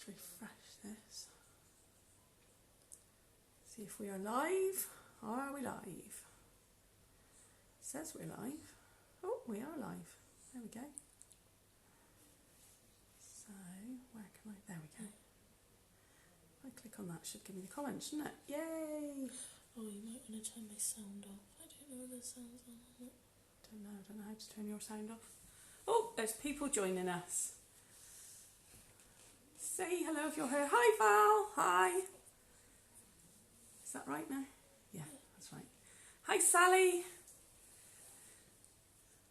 Just refresh this. See if we are live. Are we live? It says we're live. Oh, we are live. There we go. So, where can I... There we go. If I click on that, it should give me the comments, shouldn't it? Yay! Oh, you might want to turn my sound off. I don't know whether the sound's on or not. I don't know how to turn your sound off. Oh, there's people joining us. Say hello if you're here. Hi, Val. Hi. Is that right now? Yeah, that's right. Hi, Sally.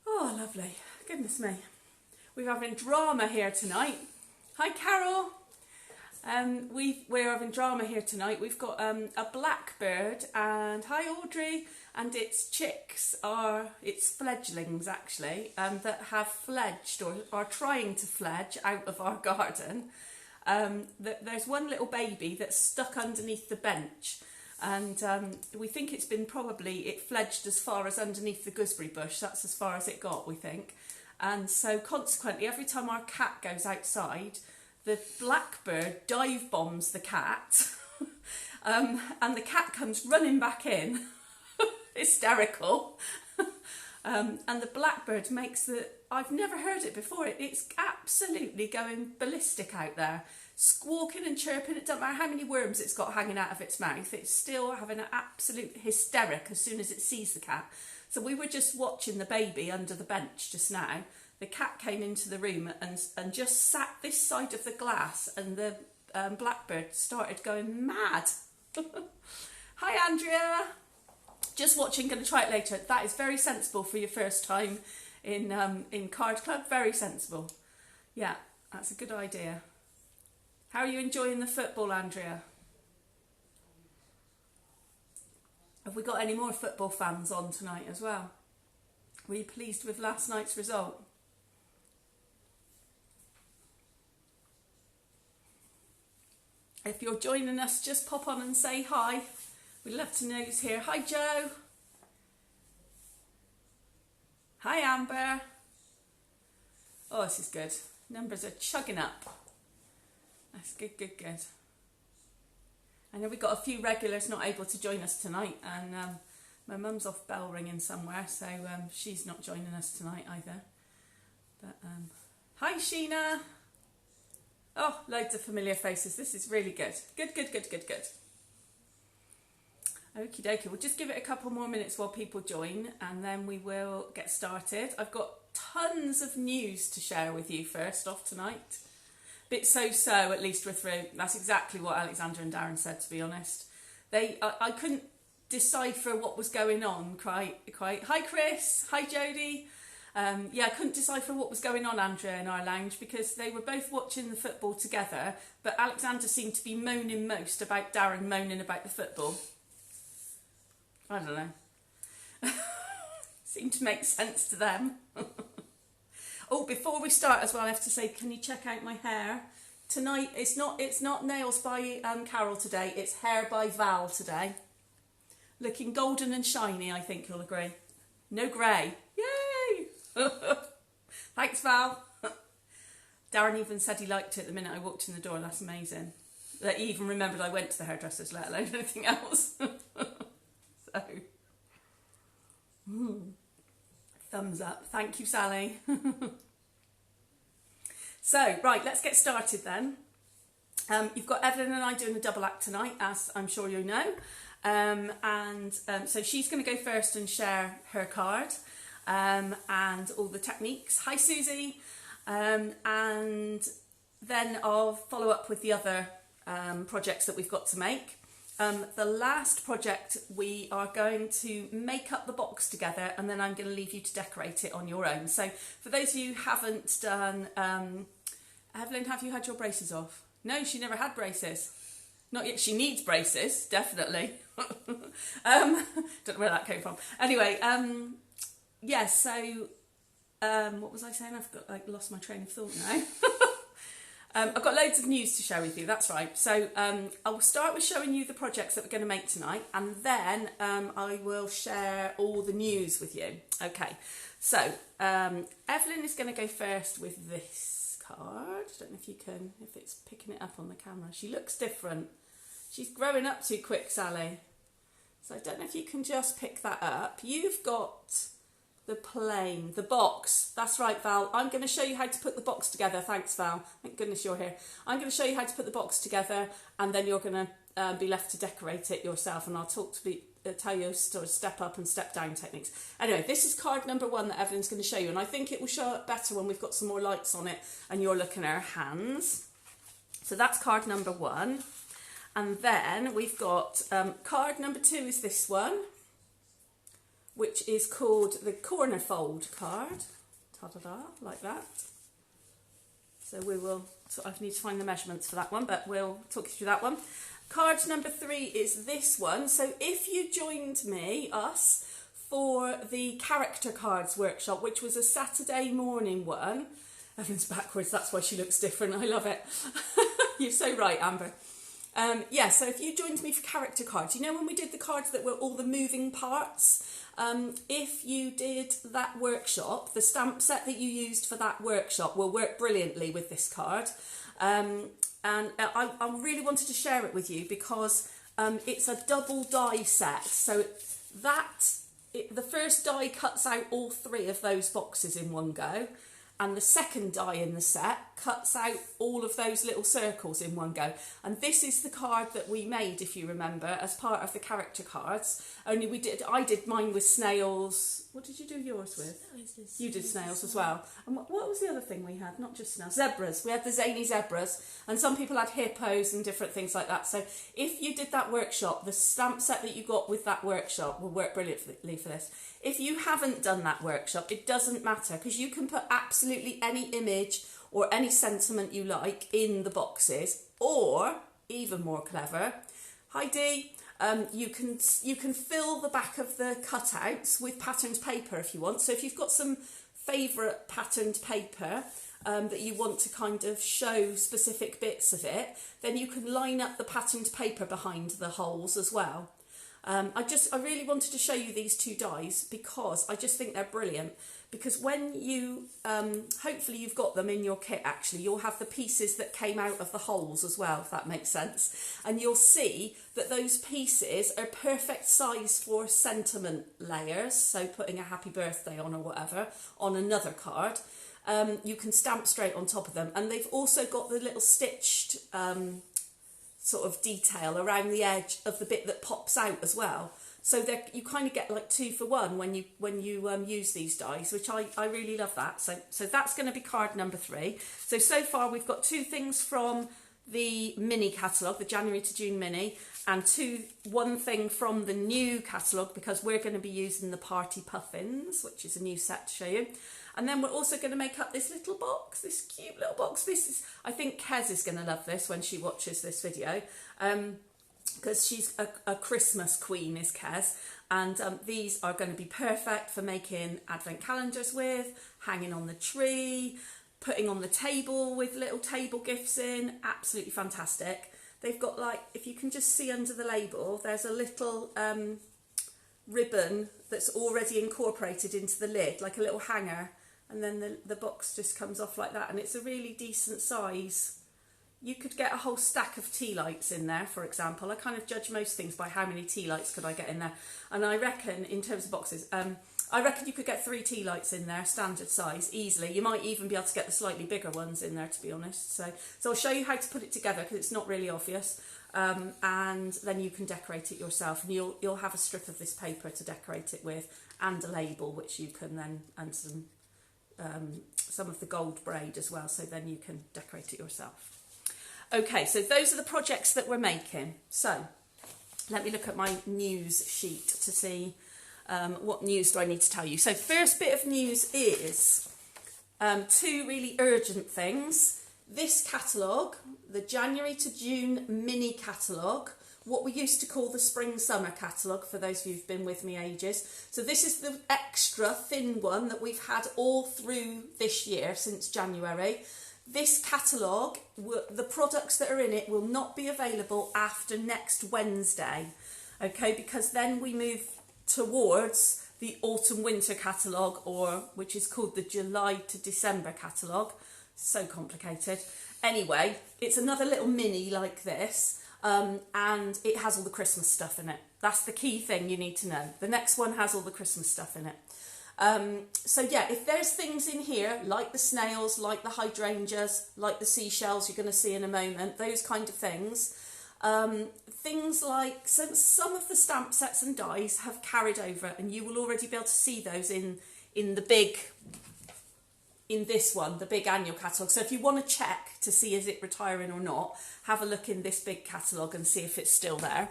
Oh, lovely. Goodness me. We're having drama here tonight. Hi, Carol. We're having drama here tonight. We've got a blackbird, and hi, Audrey, and its chicks its fledglings actually, that have fledged or are trying to fledge out of our garden. There's one little baby that's stuck underneath the bench, and we think it fledged as far as underneath the gooseberry bush. That's as far as it got, we think. And so consequently, every time our cat goes outside, the blackbird dive bombs the cat, and the cat comes running back in, hysterical. And the blackbird makes I've never heard it before. It's absolutely going ballistic out there, squawking and chirping. It doesn't matter how many worms it's got hanging out of its mouth. It's still having an absolute hysteric as soon as it sees the cat. So we were just watching the baby under the bench just now. The cat came into the room and just sat this side of the glass, and the blackbird started going mad. Hi, Andrea. Just watching, going to try it later. That is very sensible for your first time in Card Club. Very sensible. Yeah, that's a good idea. How are you enjoying the football, Andrea? Have we got any more football fans on tonight as well? Were you pleased with last night's result? If you're joining us, just pop on and say hi. We'd love to know who's here. Hi, Joe. Hi, Amber. Oh, this is good. Numbers are chugging up. That's good, good, good. I know we've got a few regulars not able to join us tonight, and my mum's off bell ringing somewhere, so she's not joining us tonight either. But hi, Sheena. Oh, loads of familiar faces. This is really good. Good, good, good, good, good. Okie dokie. We'll just give it a couple more minutes while people join, and then we will get started. I've got tons of news to share with you first off tonight. Bit so-so, at least we're through. That's exactly what Alexander and Darren said, to be honest. I couldn't decipher what was going on quite. Hi, Chris. Hi, Jodie. I couldn't decipher what was going on, Andrea, in our lounge, because they were both watching the football together, but Alexander seemed to be moaning most about Darren moaning about the football. I don't know. Seemed to make sense to them. Oh, before we start as well, I have to say, can you check out my hair? Tonight, it's not nails by Carol today, it's hair by Val today. Looking golden and shiny, I think you'll agree. No grey. Yay! Thanks, Val. Darren even said he liked it the minute I walked in the door. That's amazing. That he even remembered I went to the hairdressers, let alone anything else. So, thumbs up. Thank you, Sally. So, right, let's get started then. You've got Evelyn and I doing a double act tonight, as I'm sure you know. So she's going to go first and share her card and all the techniques. Hi, Susie. And then I'll follow up with the other projects that we've got to make. The last project, we are going to make up the box together, and then I'm going to leave you to decorate it on your own. So for those of you who haven't done... Evelyn, have you had your braces off? No, she never had braces. Not yet. She needs braces, definitely. Don't know where that came from. Anyway, so what was I saying? I've lost my train of thought now. I've got loads of news to share with you, that's right. So I'll start with showing you the projects that we're going to make tonight, and then I will share all the news with you. Okay, so Evelyn is going to go first with this card. I don't know if it's picking it up on the camera. She looks different. She's growing up too quick, Sally. So I don't know if you can just pick that up. You've got the box. That's right, Val. I'm going to show you how to put the box together. Thanks, Val. Thank goodness you're here. I'm going to show you how to put the box together, and then you're going to be left to decorate it yourself, and I'll tell you sort of step up and step down techniques. Anyway, this is card number 1 that Evelyn's going to show you, and I think it will show up better when we've got some more lights on it and you're looking at her hands. So that's card number 1. And then we've got card number 2 is this one, which is called the corner fold card. Ta-da-da, like that. So I need to find the measurements for that one, but we'll talk you through that one. Card number 3 is this one. So if you joined us for the character cards workshop, which was a Saturday morning one. Evelyn's backwards, that's why she looks different. I love it. You're so right, Amber. So if you joined me for character cards, you know when we did the cards that were all the moving parts? If you did that workshop, the stamp set that you used for that workshop will work brilliantly with this card. And I really wanted to share it with you because it's a double die set. So the first die cuts out all 3 of those boxes in one go. And the second die in the set cuts out all of those little circles in one go. And this is the card that we made, if you remember, as part of the character cards. Only I did mine with snails. What did you do yours with? You did snails as well. And what was the other thing we had? Not just snails, zebras. We had the zany zebras. And some people had hippos and different things like that. So if you did that workshop, the stamp set that you got with that workshop will work brilliantly for this. If you haven't done that workshop, it doesn't matter because you can put absolutely any image or any sentiment you like in the boxes, or even more clever, Heidi, you can fill the back of the cutouts with patterned paper if you want. So if you've got some favourite patterned paper that you want to kind of show specific bits of it, then you can line up the patterned paper behind the holes as well. I really wanted to show you these 2 dies because I just think they're brilliant. Because when you, hopefully you've got them in your kit actually, you'll have the pieces that came out of the holes as well, if that makes sense. And you'll see that those pieces are perfect size for sentiment layers. So putting a happy birthday on or whatever on another card. You can stamp straight on top of them. And they've also got the little stitched sort of detail around the edge of the bit that pops out as well. So you kind of get like 2 for 1 when you use these dies, which I really love that. So that's going to be card number 3. So far we've got 2 things from the mini catalogue, the January to June mini, and one thing from the new catalogue because we're going to be using the Party Puffins, which is a new set to show you. And then we're also going to make up this little box, this cute little box. I think Kez is going to love this when she watches this video. Because she's a Christmas queen, is Kez. And these are going to be perfect for making advent calendars with, hanging on the tree, putting on the table with little table gifts in. Absolutely fantastic. They've got if you can just see under the label, there's a little ribbon that's already incorporated into the lid, like a little hanger. And then the box just comes off like that. And it's a really decent size. You could get a whole stack of tea lights in there, for example. I kind of judge most things by how many tea lights could I get in there. And I reckon, in terms of boxes, I reckon you could get 3 tea lights in there, standard size, easily. You might even be able to get the slightly bigger ones in there, to be honest. So I'll show you how to put it together, because it's not really obvious. And then you can decorate it yourself. And you'll have a strip of this paper to decorate it with, and a label, which you can then, and some of the gold braid as well, so then you can decorate it yourself. Okay, so those are the projects that we're making. So let me look at my news sheet to see what news do I need to tell you. So first bit of news is 2 really urgent things. This catalogue, the January to June mini catalogue, what we used to call the spring-summer catalogue, for those of you who've been with me ages. So this is the extra thin one that we've had all through this year, since January. This catalogue, the products that are in it will not be available after next Wednesday, okay, because then we move towards the autumn-winter catalogue, which is called the July to December catalogue. So complicated. Anyway, it's another little mini like this, and it has all the Christmas stuff in it. That's the key thing you need to know. The next one has all the Christmas stuff in it. So yeah, if there's things in here like the snails, like the hydrangeas, like the seashells you're going to see in a moment, those kind of things, things like some of the stamp sets and dies have carried over, and you will already be able to see those in this one, the big annual catalogue. So if you want to check to see is it retiring or not, have a look in this big catalogue and see if it's still there.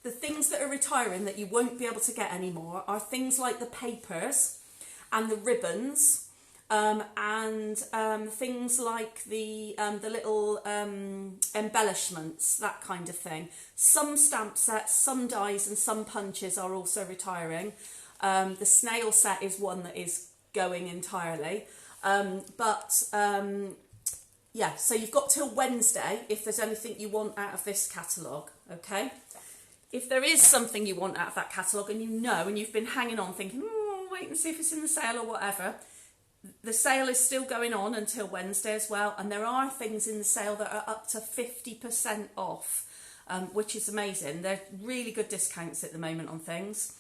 The things that are retiring that you won't be able to get anymore are things like the papers and the ribbons, and things like the little embellishments, that kind of thing. Some stamp sets, some dies and some punches are also retiring. The snail set is one that is going entirely. Yeah, so you've got till Wednesday if there's anything you want out of this catalogue, okay? If there is something you want out of that catalogue and you know, and you've been hanging on thinking, oh, wait and see if it's in the sale or whatever, the sale is still going on until Wednesday as well, and there are things in the sale that are up to 50% off, which is amazing. They're really good discounts at the moment on things.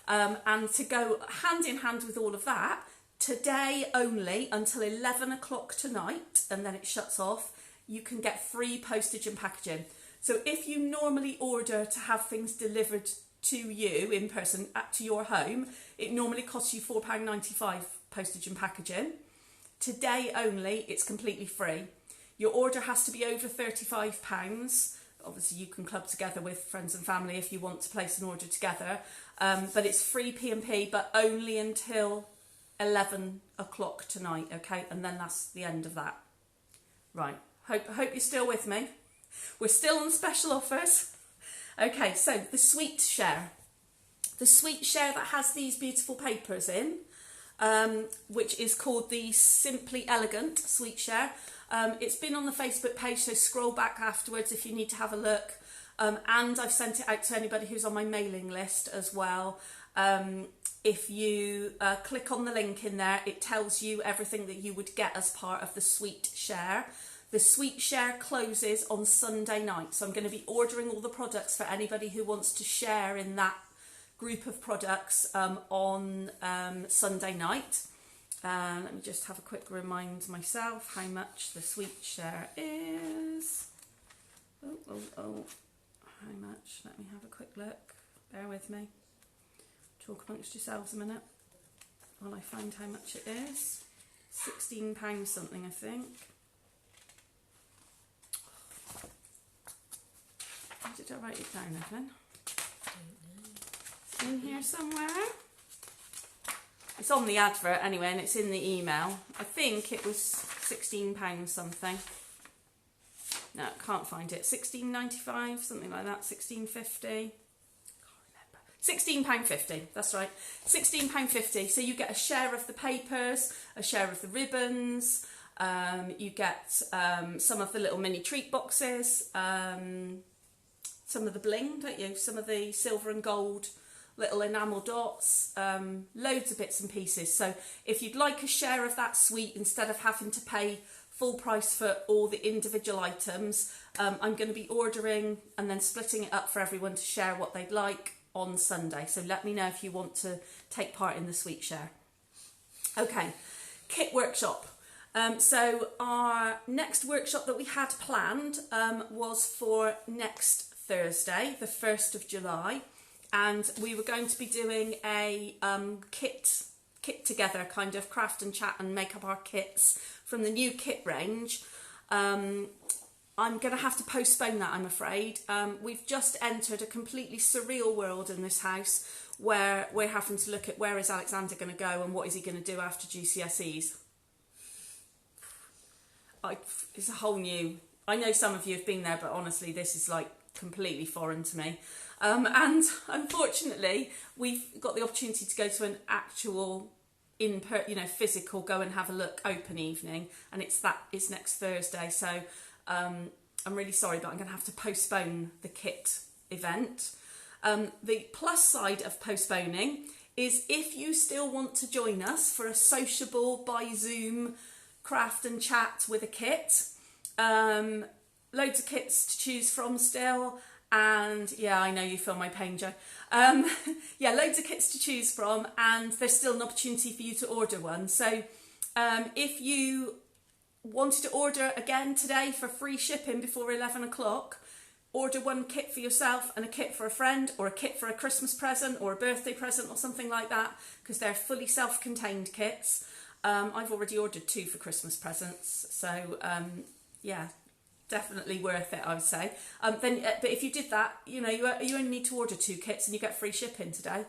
And to go hand in hand with all of that, today only until 11 o'clock tonight, and then it shuts off, you can get free postage and packaging. So if you normally order to have things delivered to you in person, to your home, it normally costs you £4.95 postage and packaging. Today only, it's completely free. Your order has to be over £35. Obviously, you can club together with friends and family if you want to place an order together. But it's free P&P, but only until 11 o'clock tonight, okay? And then that's the end of that. Right, hope you're still with me. We're still on special offers. Okay, so the sweet share. The sweet share that has these beautiful papers in, which is called the Simply Elegant sweet share. It's been on the Facebook page, so scroll back afterwards if you need to have a look. And I've sent it out to anybody who's on my mailing list as well. If you click on the link in there, it tells you everything that you would get as part of the sweet share. The sweet share closes on Sunday night, so I'm going to be ordering all the products for anybody who wants to share in that group of products on Sunday night. Let me just have a quick remind myself how much the sweet share is. Oh, how much? Let me have a quick look. Bear with me. Talk amongst yourselves a minute while I find how much it is. £16 something, I think. Did I write it down, Evelyn? It's in here somewhere. It's on the advert anyway, and it's in the email. I think it was £16 something. No, can't find it. £16.95, something like that. £16.50. £16.50, that's right. £16.50. So you get a share of the papers, a share of the ribbons, you get some of the little mini treat boxes, some of the bling, don't you? Some of the silver and gold little enamel dots, loads of bits and pieces. So if you'd like a share of that sweet instead of having to pay full price for all the individual items, I'm going to be ordering and then splitting it up for everyone to share what they'd like on Sunday. So let me know if you want to take part in the sweet share. Okay, kit workshop. So our next workshop that we had planned was for next Thursday, the 1st of July, and we were going to be doing a kit together, kind of craft and chat and make up our kits from the new kit range. I'm going to have to postpone that, I'm afraid. We've just entered a completely surreal world in this house where we're having to look at where is Alexander going to go and what is he going to do after GCSEs. It's a whole new... I know some of you have been there, but honestly, this is like completely foreign to me. And unfortunately, we've got the opportunity to go to an actual physical go and have a look open evening, and it's next Thursday. So I'm really sorry, but I'm going to have to postpone the kit event. The plus side of postponing is if you still want to join us for a sociable by Zoom craft and chat with a kit. Loads of kits to choose from still. And yeah, I know you feel my pain, Jo. Yeah, loads of kits to choose from, and there's still an opportunity for you to order one. So if you wanted to order again today for free shipping before 11 o'clock, order one kit for yourself and a kit for a friend, or a kit for a Christmas present or a birthday present or something like that, because they're fully self-contained kits. I've already ordered 2 for Christmas presents, so yeah, definitely worth it, I would say. But if you did that, you know, you only need to order 2 kits and you get free shipping today.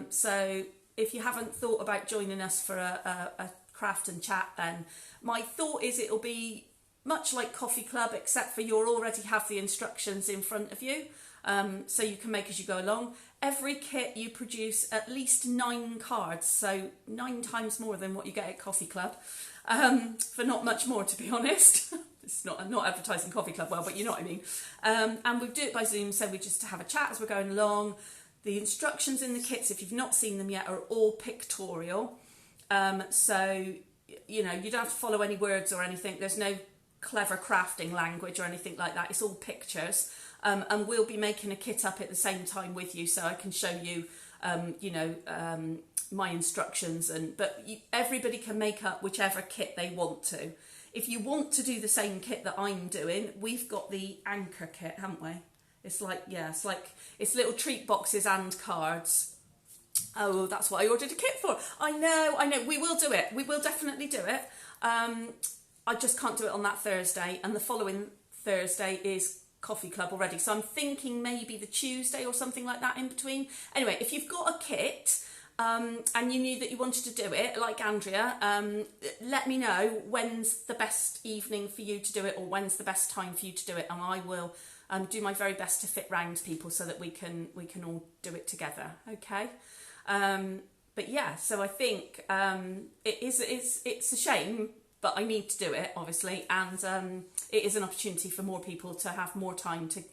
So if you haven't thought about joining us for a craft and chat, then my thought is it'll be much like Coffee Club, except for you'll already have the instructions in front of you, so you can make as you go along. Every kit you produce at least 9 cards, so 9 times more than what you get at Coffee Club, for not much more, to be honest. It's not advertising Coffee Club well, but you know what I mean. And we do it by Zoom, so we just have a chat as we're going along. The instructions in the kits, if you've not seen them yet, are all pictorial. So, you know, you don't have to follow any words or anything. There's no clever crafting language or anything like that. It's all pictures. And we'll be making a kit up at the same time with you, so I can show you, my instructions. But everybody can make up whichever kit they want to. If you want to do the same kit that I'm doing, we've got the anchor kit, haven't we? It's little treat boxes and cards. Oh, that's what I ordered a kit for. I know. We will do it. We will definitely do it. I just can't do it on that Thursday, and the following Thursday is Coffee Club already. So I'm thinking maybe the Tuesday or something like that in between. Anyway, if you've got a kit, and you knew that you wanted to do it, like Andrea, let me know when's the best evening for you to do it, or when's the best time for you to do it, and I will do my very best to fit round people so that we can all do it together. Okay. But yeah, so I think it's a shame, but I need to do it, obviously, and it is an opportunity for more people to have more time to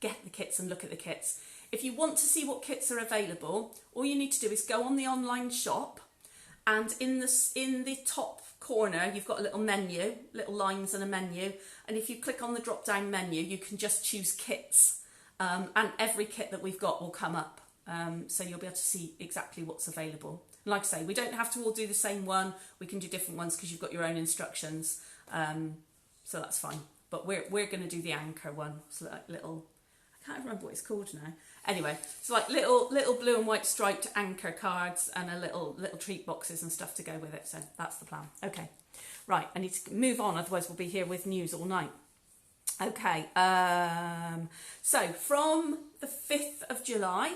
get the kits and look at the kits. If you want to see what kits are available, all you need to do is go on the online shop, and in the top corner you've got a little menu, little lines and a menu, and if you click on the drop down menu you can just choose kits, and every kit that we've got will come up, so you'll be able to see exactly what's available. And like I say, we don't have to all do the same one, we can do different ones because you've got your own instructions, so that's fine. But we're going to do the anchor one, so like little, I can't remember what it's called now. Anyway, it's like little blue and white striped anchor cards and a little treat boxes and stuff to go with it. So that's the plan. Okay, right. I need to move on, otherwise we'll be here with news all night. Okay. So from the 5th of July,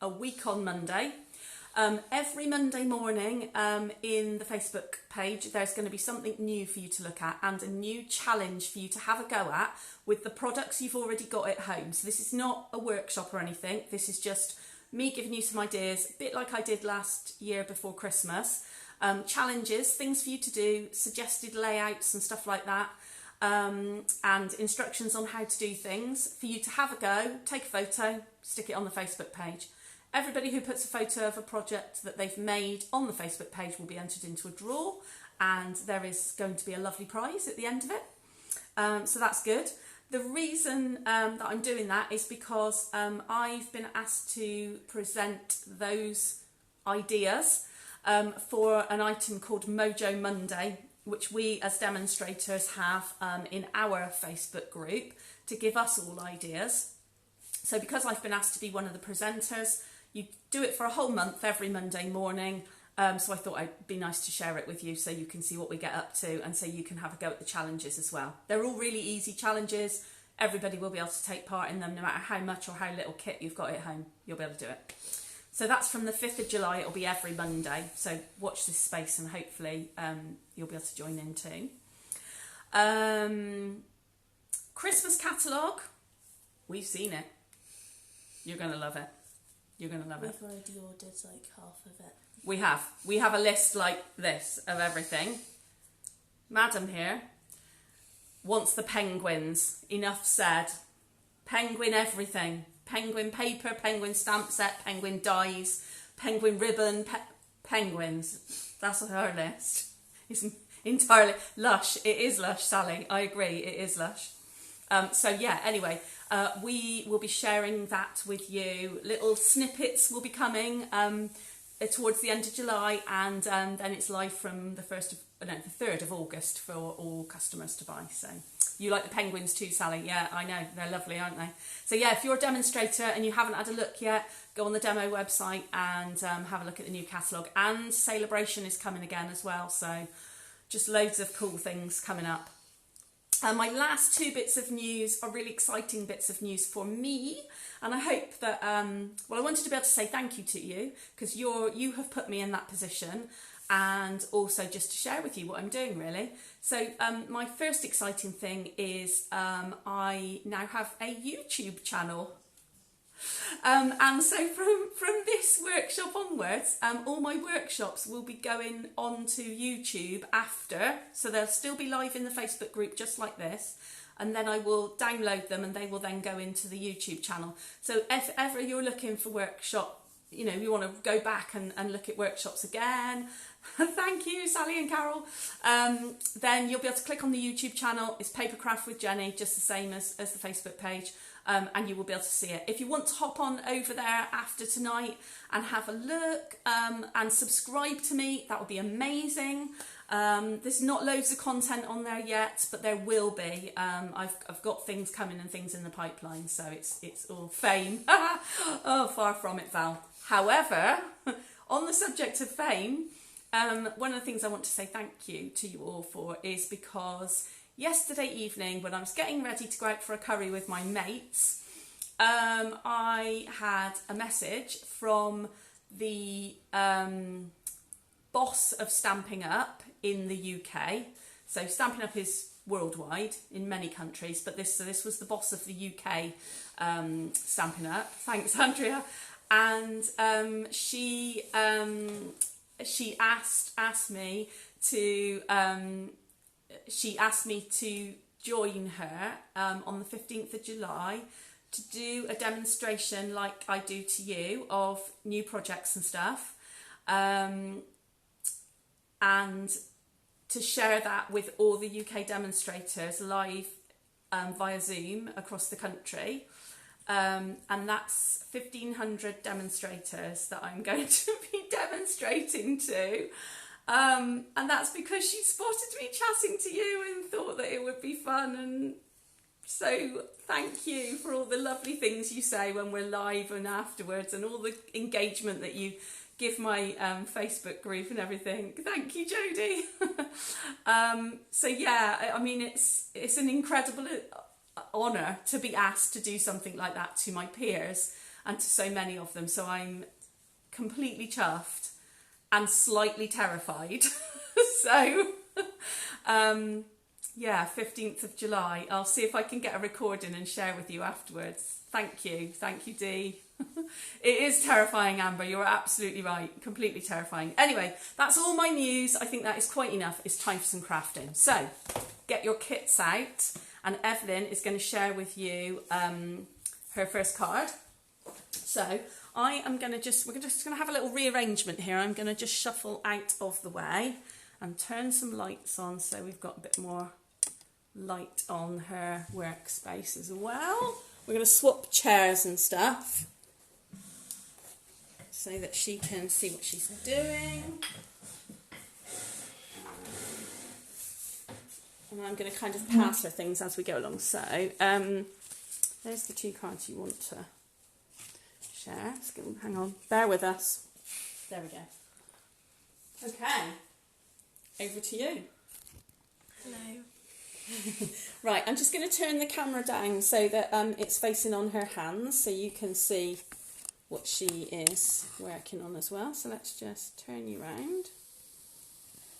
a week on Monday, every Monday morning in the Facebook page, there's going to be something new for you to look at and a new challenge for you to have a go at with the products you've already got at home. So this is not a workshop or anything. This is just me giving you some ideas, a bit like I did last year before Christmas. Challenges, things for you to do, suggested layouts and stuff like that, and instructions on how to do things for you to have a go, take a photo, stick it on the Facebook page. Everybody who puts a photo of a project that they've made on the Facebook page will be entered into a draw, and there is going to be a lovely prize at the end of it. So that's good. The reason that I'm doing that is because I've been asked to present those ideas for an item called Mojo Monday, which we as demonstrators have in our Facebook group to give us all ideas. So because I've been asked to be one of the presenters, you do it for a whole month every Monday morning. So I thought it'd be nice to share it with you so you can see what we get up to and so you can have a go at the challenges as well. They're all really easy challenges. Everybody will be able to take part in them no matter how much or how little kit you've got at home. You'll be able to do it. So that's from the 5th of July. It'll be every Monday. So watch this space and hopefully you'll be able to join in too. Christmas catalogue. We've seen it. You're going to love it. You're going to love it. We've already ordered like half of it. We have. We have a list like this of everything. Madam here wants the penguins. Enough said. Penguin everything. Penguin paper, penguin stamp set, penguin dies, penguin ribbon, penguins. That's her list. entirely. Lush. It is lush, Sally. I agree. It is lush. So yeah, anyway, we will be sharing that with you. Little snippets will be coming towards the end of July, and then it's live from the 3rd of August for all customers to buy. So you like the penguins too, Sally? Yeah, I know. They're lovely, aren't they? So yeah, if you're a demonstrator and you haven't had a look yet, go on the demo website and have a look at the new catalogue. And Celebration is coming again as well. So just loads of cool things coming up. My last 2 bits of news are really exciting bits of news for me, and I hope that, well, I wanted to be able to say thank you to you, because you have put me in that position, and also just to share with you what I'm doing, really. So my first exciting thing is I now have a YouTube channel. And so from this workshop onwards, all my workshops will be going onto YouTube after, so they'll still be live in the Facebook group just like this, and then I will download them and they will then go into the YouTube channel. So if ever you're looking for workshop, you know, you want to go back and look at workshops again, thank you Sally and Carol, then you'll be able to click on the YouTube channel. It's Papercraft with Jenny, just the same as the Facebook page. And you will be able to see it. If you want to hop on over there after tonight and have a look and subscribe to me, that would be amazing. There's not loads of content on there yet, but there will be. I've got things coming and things in the pipeline, so it's all fame. Oh, far from it, Val. However, on the subject of fame, one of the things I want to say thank you to you all for is because yesterday evening, when I was getting ready to go out for a curry with my mates, I had a message from the boss of Stampin' Up in the UK. So Stampin' Up is worldwide in many countries, but this was the boss of the UK Stampin' Up. Thanks, Andrea. And she asked me to. She asked me to join her on the 15th of July to do a demonstration like I do to you of new projects and stuff, and to share that with all the UK demonstrators live via Zoom across the country. And that's 1,500 demonstrators that I'm going to be demonstrating to. And that's because she spotted me chatting to you and thought that it would be fun. And so thank you for all the lovely things you say when we're live and afterwards, and all the engagement that you give my Facebook group and everything. Thank you, Jodie. So yeah, I mean, it's an incredible honour to be asked to do something like that to my peers and to so many of them. So I'm completely chuffed and slightly terrified. So, yeah, 15th of July. I'll see if I can get a recording and share with you afterwards. Thank you, Dee. It is terrifying, Amber. You're absolutely right. Completely terrifying. Anyway, that's all my news. I think that is quite enough. It's time for some crafting. So, get your kits out, and Evelyn is going to share with you her first card. So, we're just going to have a little rearrangement here. I'm going to just shuffle out of the way and turn some lights on so we've got a bit more light on her workspace as well. We're going to swap chairs and stuff so that she can see what she's doing. And I'm going to kind of pass her things as we go along. So, there's the 2 cards you want to share. Hang on, bear with us. There we go. Okay, over to you. Hello. Right, I'm just going to turn the camera down so that it's facing on her hands so you can see what she is working on as well. So let's just turn you round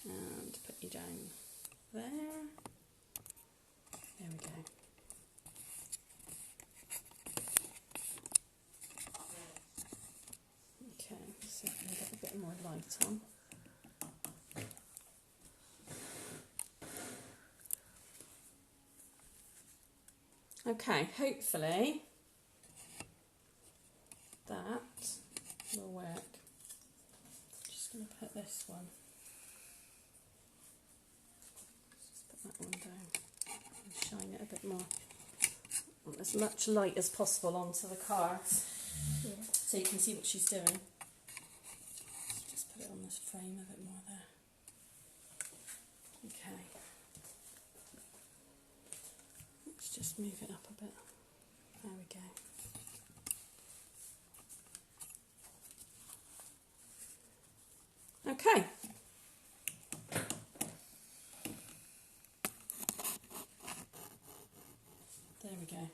and put you down there. There we go. Okay, so I'm going to get a bit more light on. Okay, hopefully that will work. I'm just going to put this one that one down and shine it a bit more. Want as much light as possible onto the cards, so you can see what she's doing. Just put it on this frame a bit more there. Okay. Let's just move it up a bit. There we go. Okay. There we go.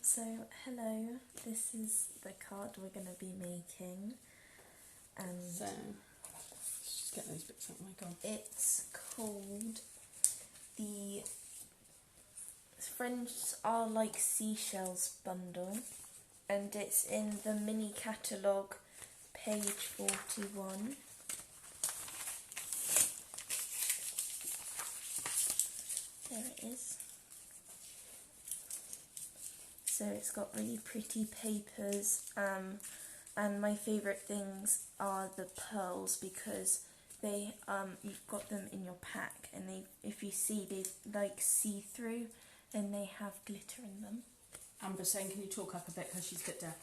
So hello, this is the card we're going to be making, and So, let's just get those bits out. Oh my god. it's called the Friends Are Like Seashells bundle, and it's in the mini catalogue, page 41. There it is. So it's got really pretty papers, and my favourite things are the pearls, because they you've got them in your pack, and they, if you see, they like see through, and they have glitter in them. Amber's saying, can you talk up a bit because she's a bit deaf.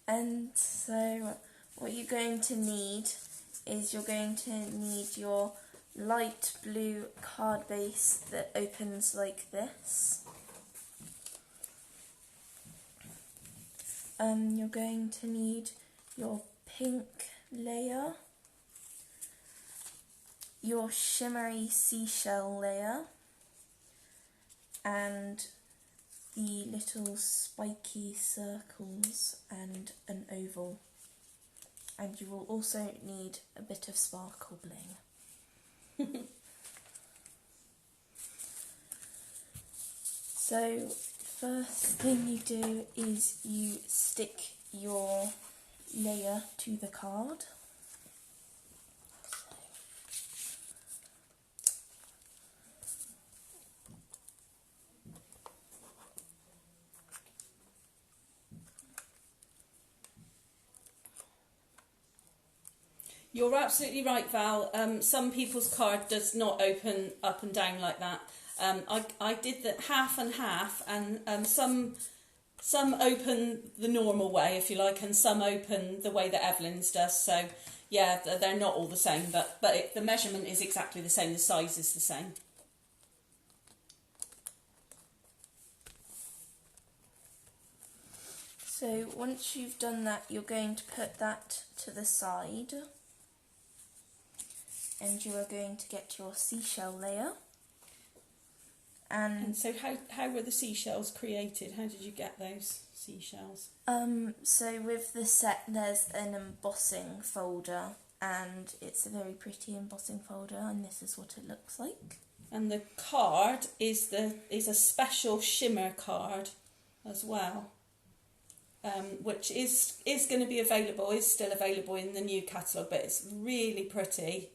And so what you're going to need is you're going to need your light blue card base that opens like this. You're going to need your pink layer, your shimmery seashell layer, and the little spiky circles and an oval. And you will also need a bit of sparkle bling. So first thing you do is you stick your layer to the card. You're absolutely right, Val. Some people's card does not open up and down like that. I did that half and half, and some open the normal way, if you like, and some open the way that Evelyn's does. So, yeah, they're not all the same, but the measurement is exactly the same. The size is the same. So once you've done that, you're going to put that to the side. And you are going to get your seashell layer. And so how were the seashells created? How did you get those seashells? So with the set, there's an embossing folder, and it's a very pretty embossing folder, and this is what it looks like. And the card is a special shimmer card as well, which is going to be available, is still available in the new catalogue, but it's really pretty.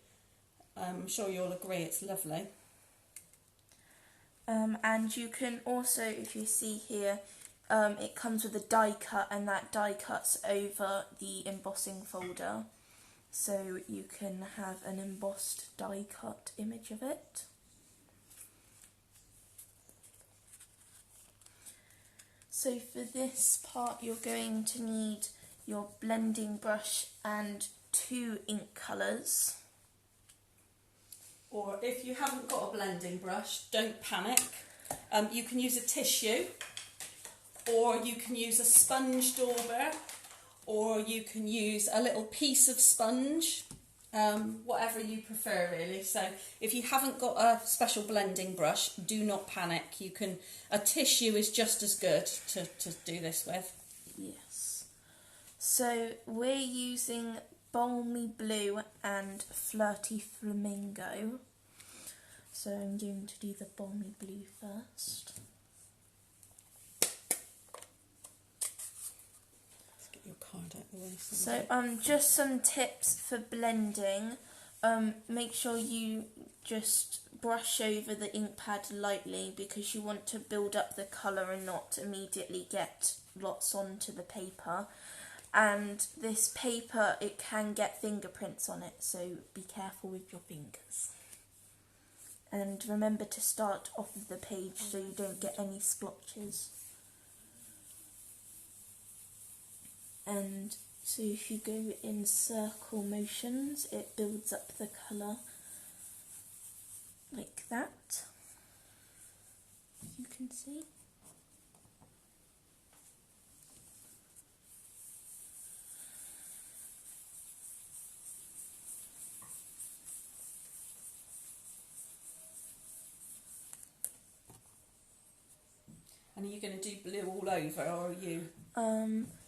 I'm sure you'll agree, it's lovely. And you can also, if you see here, it comes with a die cut, and that die cuts over the embossing folder, so you can have an embossed die cut image of it. So for this part, you're going to need your blending brush and 2 ink colours. Or if you haven't got a blending brush, don't panic. You can use a tissue, or you can use a sponge dauber, or you can use a little piece of sponge, whatever you prefer really. So if you haven't got a special blending brush, do not panic. A tissue is just as good to do this with. Yes. So we're using Balmy Blue and Flirty Flamingo. So I'm going to do the Balmy Blue first. Let's get your card out of the way. So just some tips for blending. Make sure you just brush over the ink pad lightly, because you want to build up the colour and not immediately get lots onto the paper. And this paper, it can get fingerprints on it, so be careful with your fingers. And remember to start off of the page so you don't get any splotches. And so if you go in circle motions, it builds up the colour like that, as you can see. And are you going to do blue all over, or are you?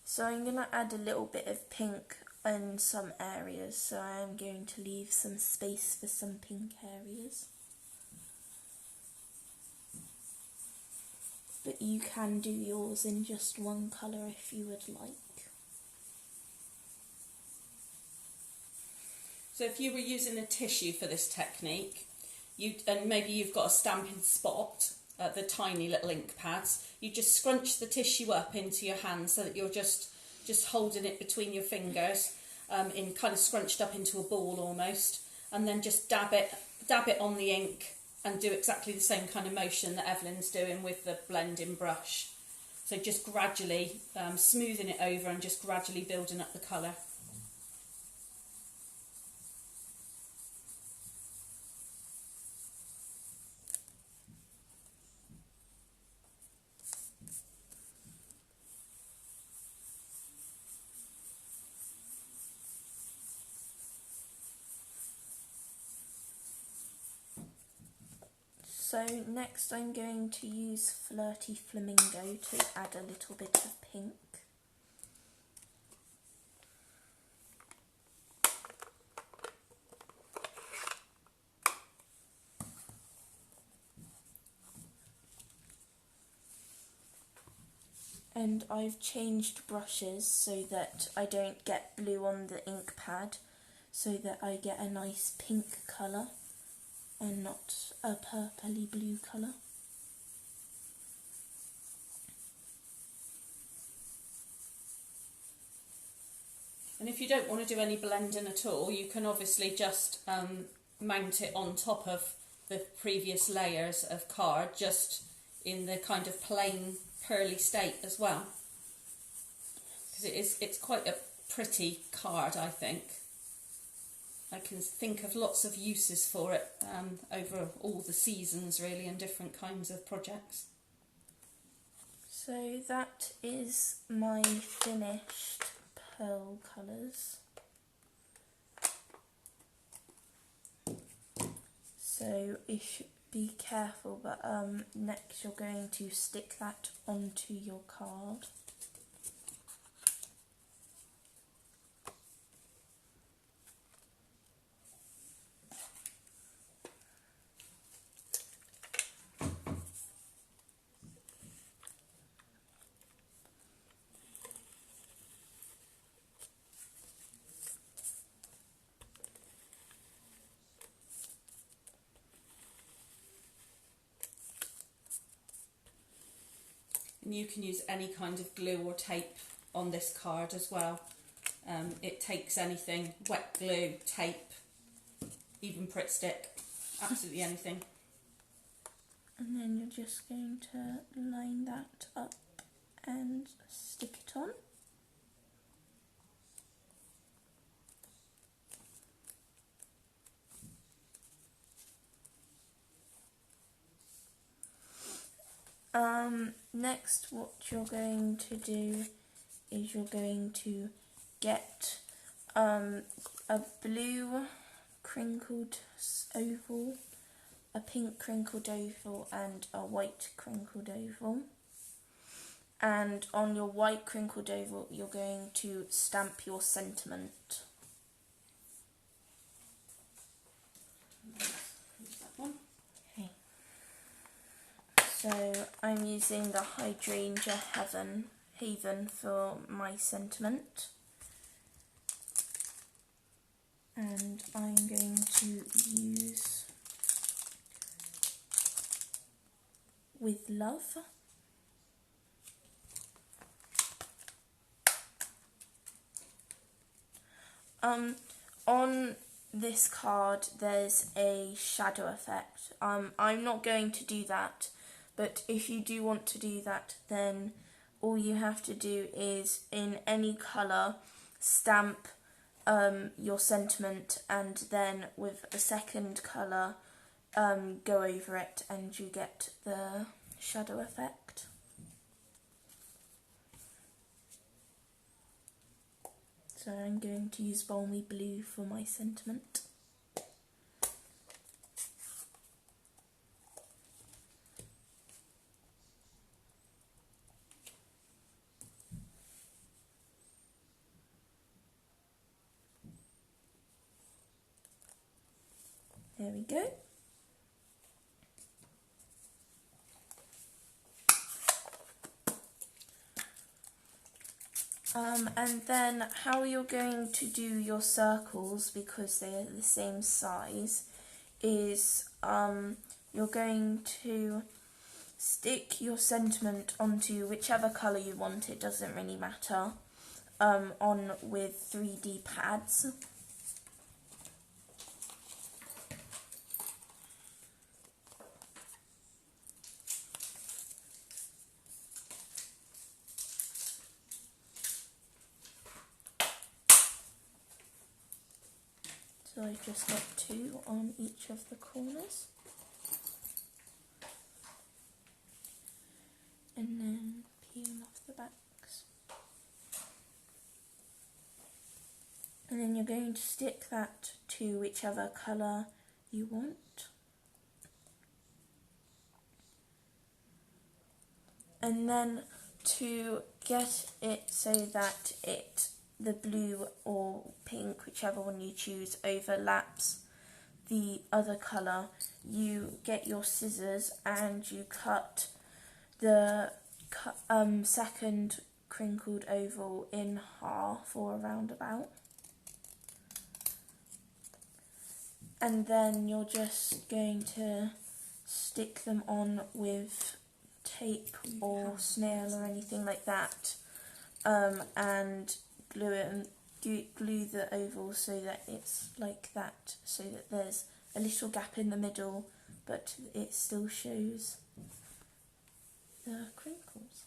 So I'm going to add a little bit of pink in some areas, so I am going to leave some space for some pink areas. But you can do yours in just one colour if you would like. So if you were using a tissue for this technique, and maybe you've got a stamping spot at the tiny little ink pads, you just scrunch the tissue up into your hand so that you're just holding it between your fingers, in kind of scrunched up into a ball almost, and then just dab it on the ink and do exactly the same kind of motion that Evelyn's doing with the blending brush. So just gradually smoothing it over and just gradually building up the colour. So next I'm going to use Flirty Flamingo to add a little bit of pink. And I've changed brushes so that I don't get blue on the ink pad, so that I get a nice pink colour and not a purpley blue colour. And if you don't want to do any blending at all, you can obviously just mount it on top of the previous layers of card, just in the kind of plain pearly state as well. Because it's quite a pretty card, I think. I can think of lots of uses for it over all the seasons really, and different kinds of projects. So that is my finished pearl colours. So you should be careful, but next you're going to stick that onto your card. And you can use any kind of glue or tape on this card as well. It takes anything, wet glue, tape, even Pritt stick, absolutely anything. And then you're just going to line that up and stick it on. Next what you're going to do is you're going to get a blue crinkled oval, a pink crinkled oval and a white crinkled oval. And on your white crinkled oval you're going to stamp your sentiment. So I'm using the Hydrangea Haven for my sentiment, and I'm going to use With Love. On this card there's a shadow effect. I'm not going to do that, but if you do want to do that, then all you have to do is, in any colour, stamp your sentiment, and then with a second colour go over it, and you get the shadow effect. So I'm going to use Balmy Blue for my sentiment. There we go. And then how you're going to do your circles, because they are the same size, is you're going to stick your sentiment onto whichever colour you want, it doesn't really matter, on with 3D pads. So I've just got 2 on each of the corners. And then peel off the backs. And then you're going to stick that to whichever colour you want. And then to get it so that the blue or pink, whichever one you choose, overlaps the other colour, you get your scissors and you cut the second crinkled oval in half, or a roundabout. And then you're just going to stick them on with tape or snail or anything like that, and glue it, and glue the oval so that it's like that, so that there's a little gap in the middle but it still shows the crinkles.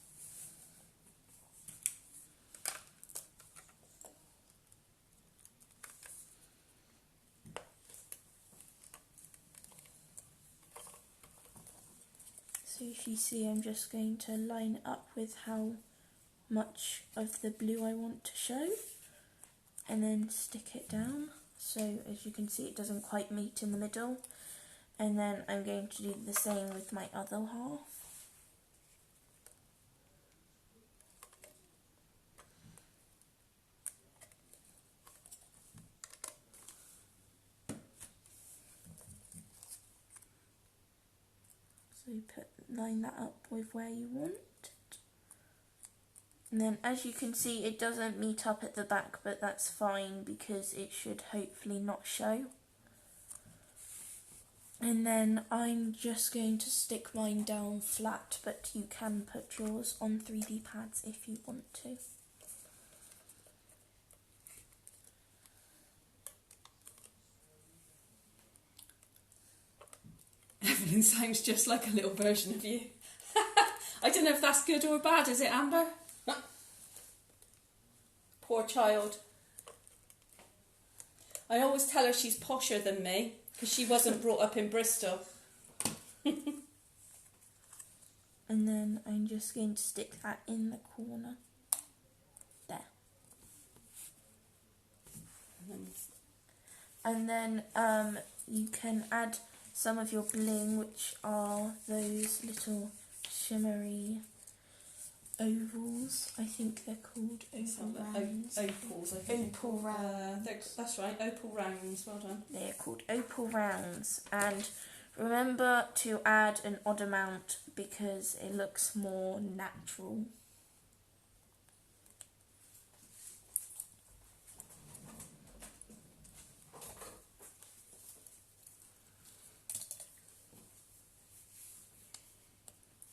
So if you see, I'm just going to line it up with how much of the blue I want to show, and then stick it down. So as you can see, it doesn't quite meet in the middle. And then I'm going to do the same with my other half. So you line that up with where you want. And then as you can see, it doesn't meet up at the back, but that's fine because it should hopefully not show. And then I'm just going to stick mine down flat, but you can put yours on 3D pads if you want to. Evelyn sounds just like a little version of you. I don't know if that's good or bad, is it, Amber? Poor child. I always tell her she's posher than me because she wasn't brought up in Bristol. And then I'm just going to stick that in the corner. There. And then you can add some of your bling, which are those little shimmery ovals. I think they're called oval rounds. Opals, I think. Opal rounds. That's right, opal rounds, well done. They're called opal rounds. And remember to add an odd amount because it looks more natural.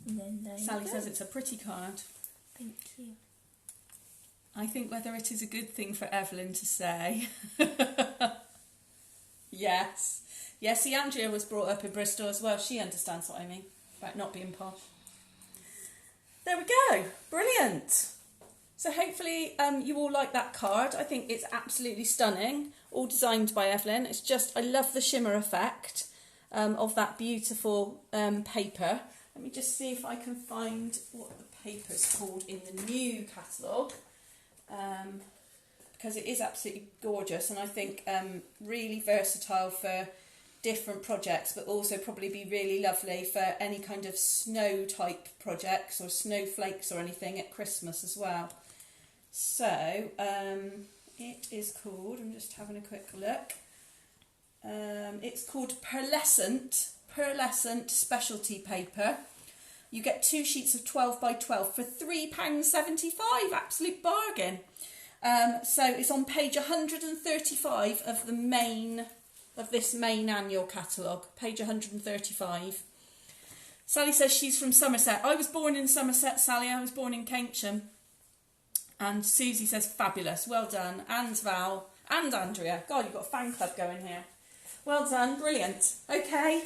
And then there Sally you go. says it's a pretty card. Thank you. I think whether it is a good thing for Evelyn to say. Yes. Yes, see, Andrea was brought up in Bristol as well. She understands what I mean about not being posh. There we go. Brilliant. So hopefully you all like that card. I think it's absolutely stunning. All designed by Evelyn. It's just, I love the shimmer effect of that beautiful paper. Let me just see if I can find what the paper's called in the new catalogue. Because it is absolutely gorgeous, and I think really versatile for different projects, but also probably be really lovely for any kind of snow type projects or snowflakes or anything at Christmas as well. So it is called, I'm just having a quick look, it's called Pearlescent Specialty Paper. You get 2 sheets of 12 by 12 for £3.75, absolute bargain. So it's on page 135 of this main annual catalogue, page 135. Sally says she's from Somerset. I was born in Somerset, Sally. I was born in Keynsham. And Susie says fabulous. Well done. And Val and Andrea. God, you've got a fan club going here. Well done. Brilliant. Okay.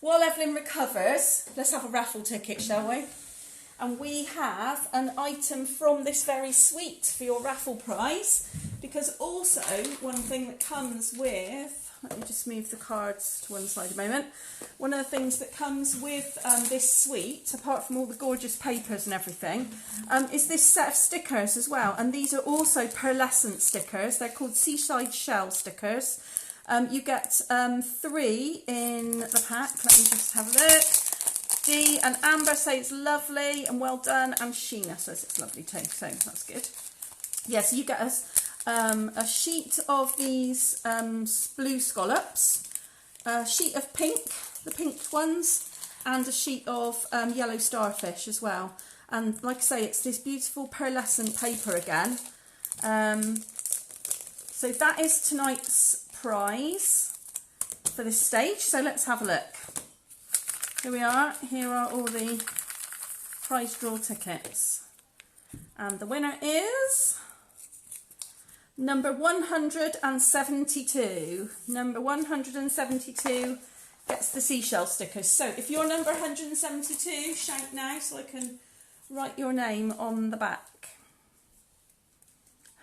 While Evelyn recovers, let's have a raffle ticket, shall we? And we have an item from this very suite for your raffle prize, because also one thing that comes with, let me just move the cards to one side a moment, one of the things that comes with this suite, apart from all the gorgeous papers and everything, is this set of stickers as well. And these are also pearlescent stickers. They're called Seaside Shell stickers. You get 3 in the pack. Let me just have a look. Dee and Amber say it's lovely and well done, and Sheena says it's lovely too, so that's good. Yeah, so you get us a sheet of these blue scallops, a sheet of pink, the pink ones, and a sheet of yellow starfish as well. And like I say, it's this beautiful pearlescent paper again. So that is tonight's prize for this stage, so let's have a look. Here we are. Here are all the prize draw tickets. And the winner is number 172. Number 172 gets the seashell stickers. So if you're number 172, shout now so I can write your name on the back.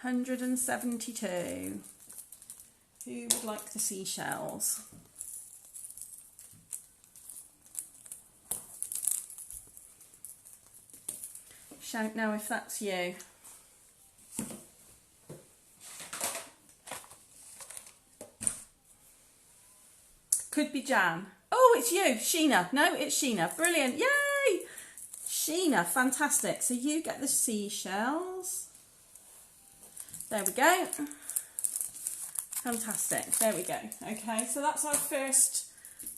172. Who would like the seashells? Shout now if that's you. Could be Jan. Oh, it's you, Sheena. No, it's Sheena. Brilliant. Yay! Sheena, fantastic. So you get the seashells. There we go. Fantastic. There we go. Okay, so that's our first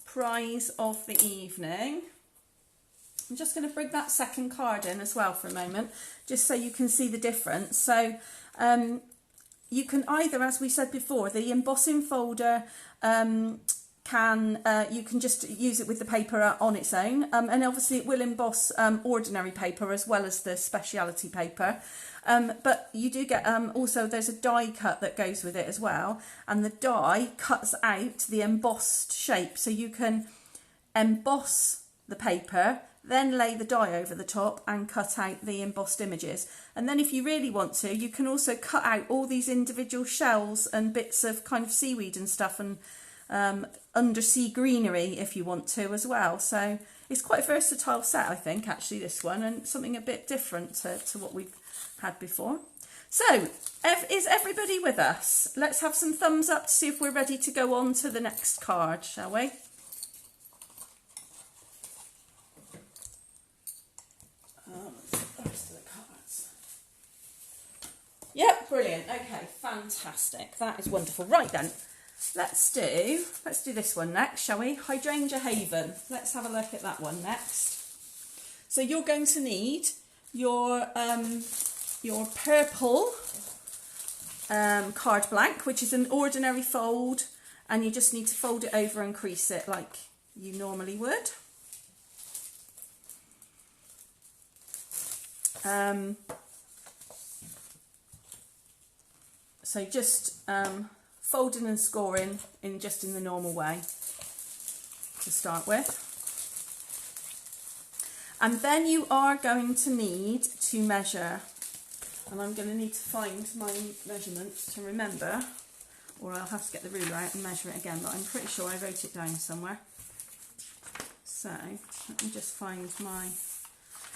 prize of the evening. I'm just going to bring that second card in as well for a moment, just so you can see the difference. So you can either, as we said before, the embossing folder you can just use it with the paper on its own, and obviously it will emboss ordinary paper as well as the speciality paper. But you do get also there's a die cut that goes with it as well, and the die cuts out the embossed shape, so you can emboss the paper, then lay the die over the top and cut out the embossed images. And then if you really want to, you can also cut out all these individual shells and bits of kind of seaweed and stuff, and undersea greenery if you want to as well. So it's quite a versatile set, I think, actually, this one, and something a bit different to what we've had before. So is everybody with us? Let's have some thumbs up to see if we're ready to go on to the next card, shall we? Yep, brilliant. Okay, fantastic. That is wonderful. Right then, let's do this one next, shall we? Hydrangea Haven. Let's have a look at that one next. So you're going to need your purple card blank, which is an ordinary fold, and you just need to fold it over and crease it like you normally would. So just folding and scoring in the normal way to start with. And then you are going to need to measure, and I'm going to need to find my measurements to remember, or I'll have to get the ruler out and measure it again, but I'm pretty sure I wrote it down somewhere. So let me just find my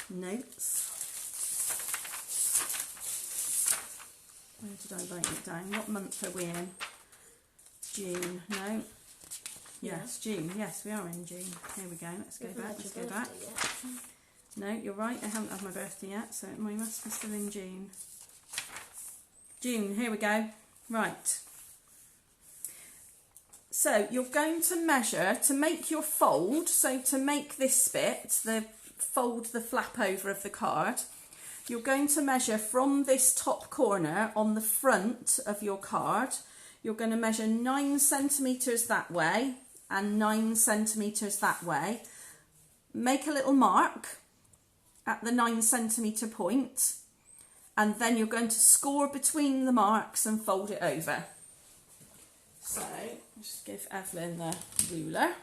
notes. Where did I write it down? What month are we in? June, no? Yes, June. Yes, we are in June. Here we go. Let's go back. Let's go back. No, you're right. I haven't had my birthday yet, so I must be still in June. June, here we go. Right. So you're going to measure to make your fold. So to make this bit, fold the flap over of the card, you're going to measure from this top corner on the front of your card. You're going to measure 9 centimetres that way and 9 centimetres that way. Make a little mark at the 9 centimetre point, and then you're going to score between the marks and fold it over. So just give Evelyn the ruler.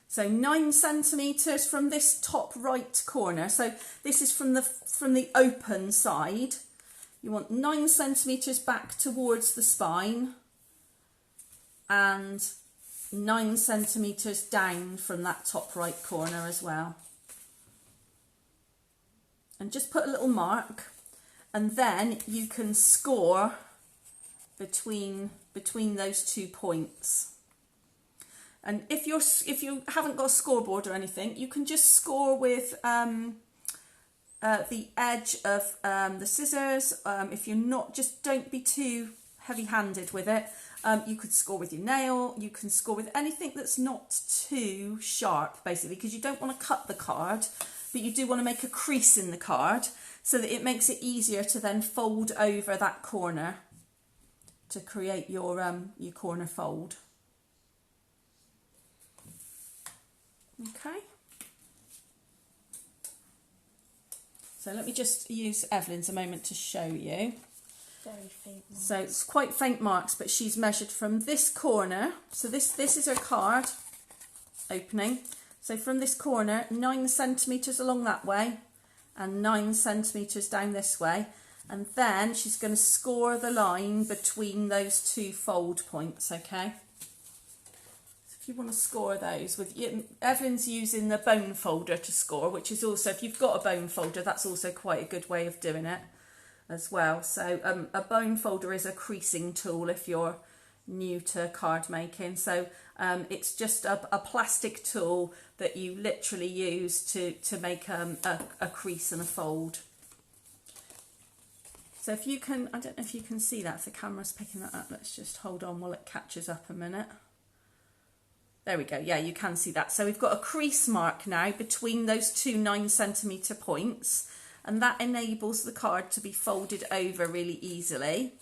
So 9 centimetres from this top right corner. So this is from the open side. You want 9 centimetres back towards the spine and 9 centimetres down from that top right corner as well. And just put a little mark, and then you can score between those 2 points. And if you haven't got a scoreboard or anything, you can just score with the edge of the scissors. If you're not, just don't be too heavy-handed with it. You could score with your nail. You can score with anything that's not too sharp, basically, because you don't want to cut the card, but you do want to make a crease in the card so that it makes it easier to then fold over that corner to create your corner fold. Okay. So let me just use Evelyn's a moment to show you. Very faint marks. So it's quite faint marks, but she's measured from this corner. So this is her card opening. So from this corner, 9 centimetres along that way and 9 centimetres down this way. And then she's going to score the line between those 2 fold points, okay? So if you want to score those, Evelyn's using the bone folder to score, which is also, if you've got a bone folder, that's also quite a good way of doing it as well. So a bone folder is a creasing tool if you're new to card making. So it's just a plastic tool that you literally use to make a crease and a fold. So if you can, I don't know if you can see that, if the camera's picking that up, let's just hold on while it catches up a minute. There we go, yeah, you can see that. So we've got a crease mark now between those 2 9 centimetre points, and that enables the card to be folded over really easily.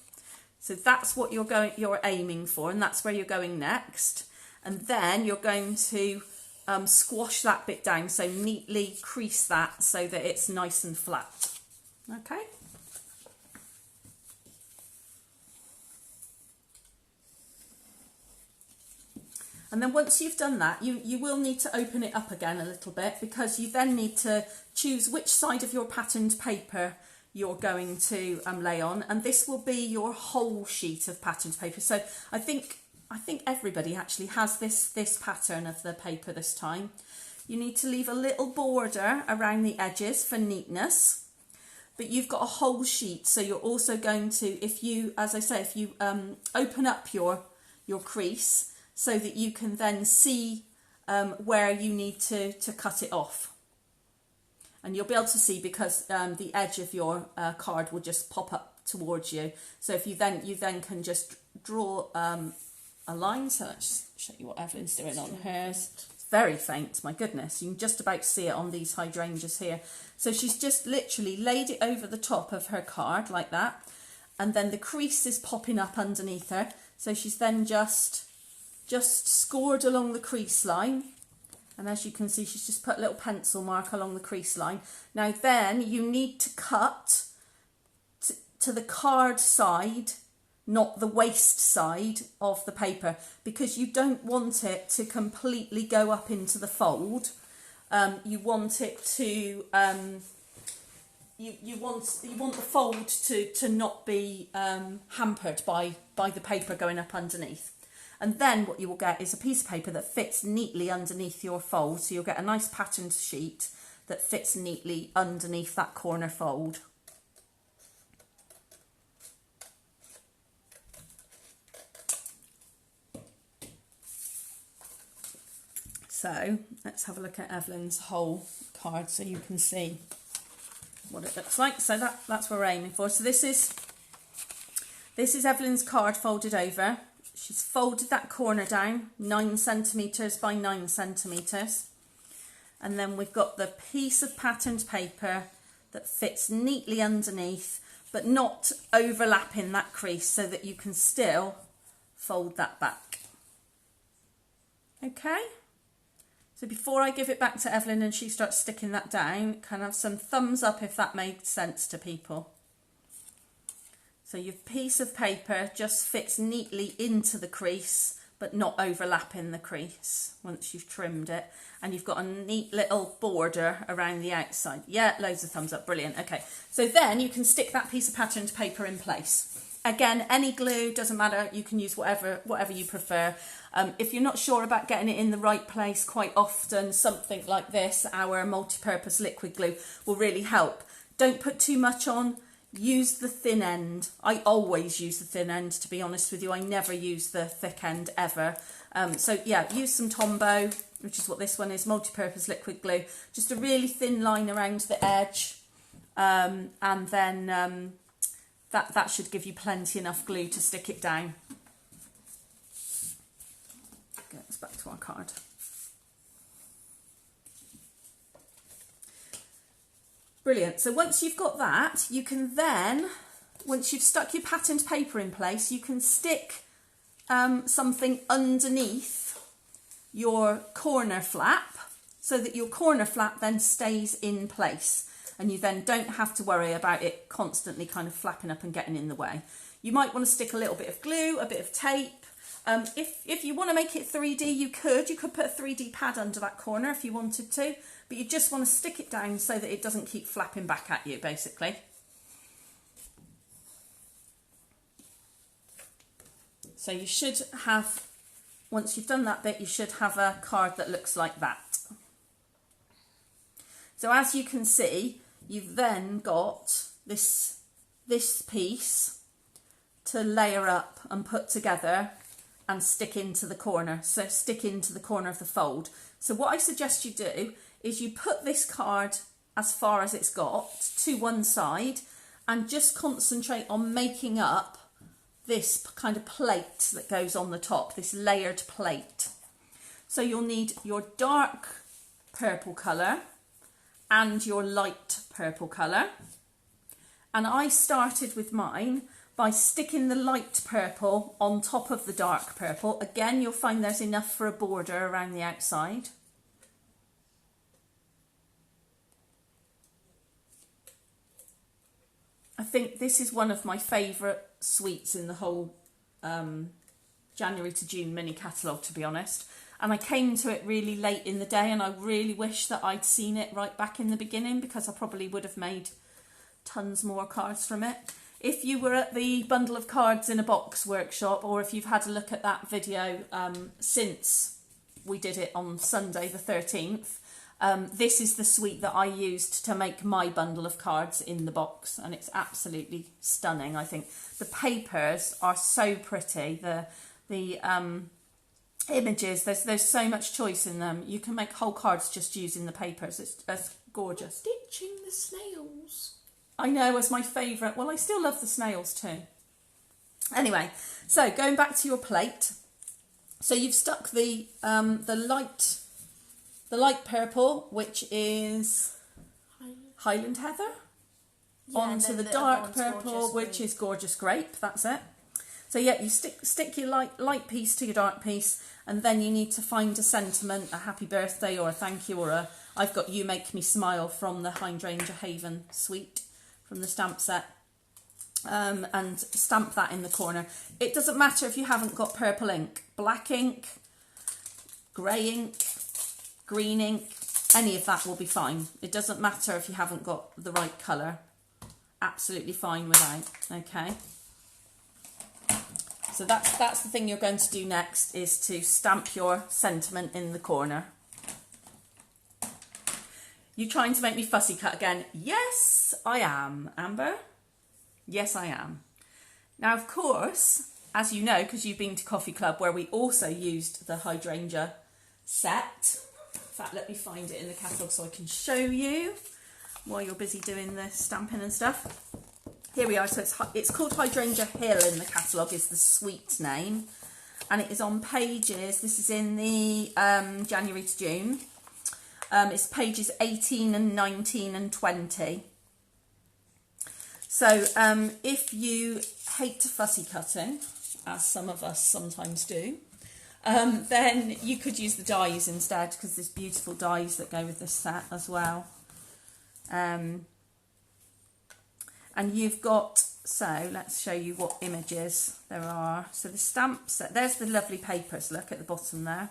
So that's what you're aiming for, and that's where you're going next. And then you're going to squash that bit down, so neatly crease that so that it's nice and flat. Okay. And then once you've done that, you will need to open it up again a little bit, because you then need to choose which side of your patterned paper you're going to lay on, and this will be your whole sheet of patterned paper. So I think everybody actually has this pattern of the paper this time. You need to leave a little border around the edges for neatness, but you've got a whole sheet, so you're also going to, if you open up your crease, so that you can then see where you need to cut it off. And you'll be able to see because the edge of your card will just pop up towards you. So if you then can just draw a line. So let's show you what Evelyn's doing on hers. It's very faint, my goodness. You can just about see it on these hydrangeas here. So she's just literally laid it over the top of her card like that. And then the crease is popping up underneath her. So she's then just scored along the crease line, And as you can see, she's just put a little pencil mark along the crease line. Now then you need to cut to the card side, not the waste side of the paper, because you don't want it to completely go up into the fold. You want it to you want the fold to not be hampered by the paper going up underneath. And then what you will get is a piece of paper that fits neatly underneath your fold. So you'll get a nice patterned sheet that fits neatly underneath that corner fold. So let's have a look at Evelyn's whole card so you can see what it looks like. So that's what we're aiming for. So this is Evelyn's card folded over. She's folded that corner down 9 centimetres by 9 centimetres. And then we've got the piece of patterned paper that fits neatly underneath, but not overlapping that crease, so that you can still fold that back. Okay? So before I give it back to Evelyn and she starts sticking that down, can I have some thumbs up if that made sense to people? So your piece of paper just fits neatly into the crease, but not overlapping the crease once you've trimmed it. And you've got a neat little border around the outside. Yeah, loads of thumbs up, brilliant. Okay, so then you can stick that piece of patterned paper in place. Again, any glue, doesn't matter, you can use whatever you prefer. If you're not sure about getting it in the right place, quite often something like this, our multi-purpose liquid glue, will really help. Don't put too much on, use the thin end. I always use the thin end, to be honest with you. I never use the thick end ever. So yeah, use some Tombow, which is what this one is, multi-purpose liquid glue. Just a really thin line around the edge, and then that should give you plenty enough glue to stick it down. Get us back to our card. Brilliant. So once you've got that, you can then, once you've stuck your patterned paper in place, you can stick something underneath your corner flap, so that your corner flap then stays in place. And you then don't have to worry about it constantly kind of flapping up and getting in the way. You might want to stick a little bit of glue, a bit of tape. If you want to make it 3D, you could put a 3D pad under that corner if you wanted to, but you just want to stick it down so that it doesn't keep flapping back at you, basically. So you should have, once you've done that bit, you should have a card that looks like that. So as you can see, you've then got this piece to layer up and put together and stick into the corner. So stick into the corner of the fold. So what I suggest you do is you put this card as far as it's got to one side and just concentrate on making up this kind of plate that goes on the top, this layered plate. So you'll need your dark purple colour and your light purple colour. And I started with mine by sticking the light purple on top of the dark purple. Again, you'll find there's enough for a border around the outside. I think this is one of my favourite sweets in the whole January to June mini catalogue, to be honest. And I came to it really late in the day, and I really wish that I'd seen it right back in the beginning, because I probably would have made tons more cards from it. If you were at the Bundle of Cards in a Box workshop, or if you've had a look at that video since we did it on Sunday the 13th, this is the suite that I used to make my bundle of cards in the box, and it's absolutely stunning. I think the papers are so pretty. The images, there's so much choice in them. You can make whole cards just using the papers. It's gorgeous. Stitching the snails. I know, it's my favourite. Well, I still love the snails too. Anyway, so going back to your plate. So you've stuck the light purple, which is Highland Heather, onto the dark purple, which is Gorgeous Grape. That's it. So yeah, you stick your light piece to your dark piece, and then you need to find a sentiment, a happy birthday or a thank you, or a I've got You Make Me Smile from the Hydrangea Haven suite from the stamp set. And stamp that in the corner. It doesn't matter if you haven't got purple ink, black ink, grey ink, green ink, any of that will be fine. It doesn't matter if you haven't got the right colour. Absolutely fine without, okay? So that's the thing you're going to do next, is to stamp your sentiment in the corner. You trying to make me fussy cut again? Yes, I am, Amber. Yes, I am. Now, of course, as you know, because you've been to Coffee Club, where we also used the Hydrangea set. In fact, let me find it in the catalogue so I can show you while you're busy doing the stamping and stuff. Here we are. So it's called Hydrangea Hill in the catalogue, is the suite name. And it is on pages, this is in the January to June. It's pages 18 and 19 and 20. So if you hate fussy cutting, as some of us sometimes do, then you could use the dies instead, because there's beautiful dies that go with this set as well. And you've got, so let's show you what images there are. So the stamp set, there's the lovely papers, look at the bottom there,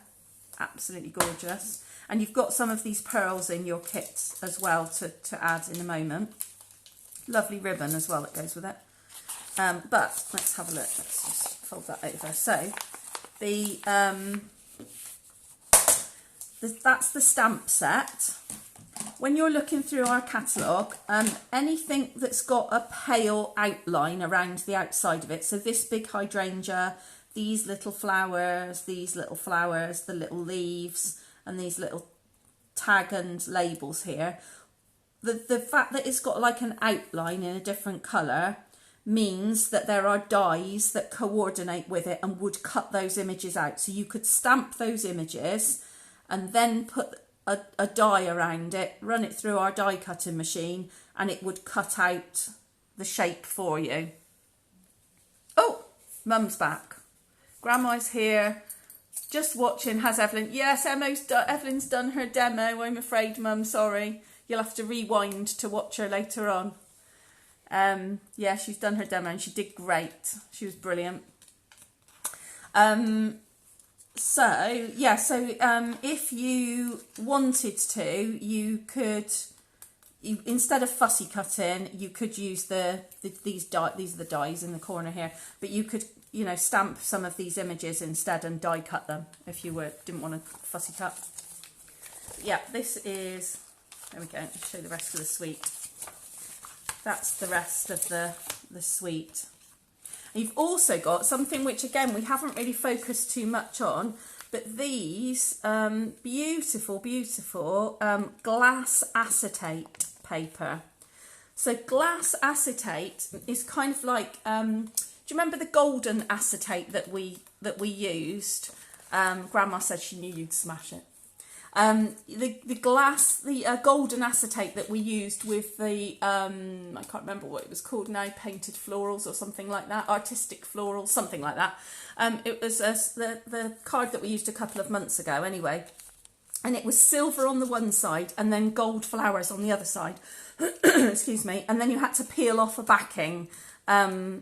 absolutely gorgeous. And you've got some of these pearls in your kit as well to add in a moment. Lovely ribbon as well that goes with it. But let's have a look. Let's just fold that over. So that's the stamp set. When you're looking through our catalogue, anything that's got a pale outline around the outside of it, so this big hydrangea, these little flowers, the little leaves, and these little tag and labels here, the fact that it's got like an outline in a different colour means that there are dies that coordinate with it and would cut those images out. So you could stamp those images and then put a die around it, run it through our die cutting machine, and it would cut out the shape for you. Oh, Mum's back. Grandma's here. Just watching. Has Evelyn? Yes, Evelyn's done her demo. I'm afraid, Mum. Sorry. You'll have to rewind to watch her later on. Yeah, she's done her demo and she did great. She was brilliant. If you wanted to, you could, instead of fussy cutting, you could use these are the dies in the corner here, but you could, stamp some of these images instead and die cut them if you didn't want to fussy cut. But yeah, this is, there we go, I'll show the rest of the suite. That's the rest of the suite. And you've also got something which, again, we haven't really focused too much on, but these beautiful, beautiful glass acetate paper. So glass acetate is kind of like, do you remember the golden acetate that we used? Grandma said she knew you'd smash it. The golden acetate that we used with the, I can't remember what it was called now, painted florals or something like that, artistic florals, something like that. It was the card that we used a couple of months ago anyway. And it was silver on the one side and then gold flowers on the other side. Excuse me. And then you had to peel off a backing to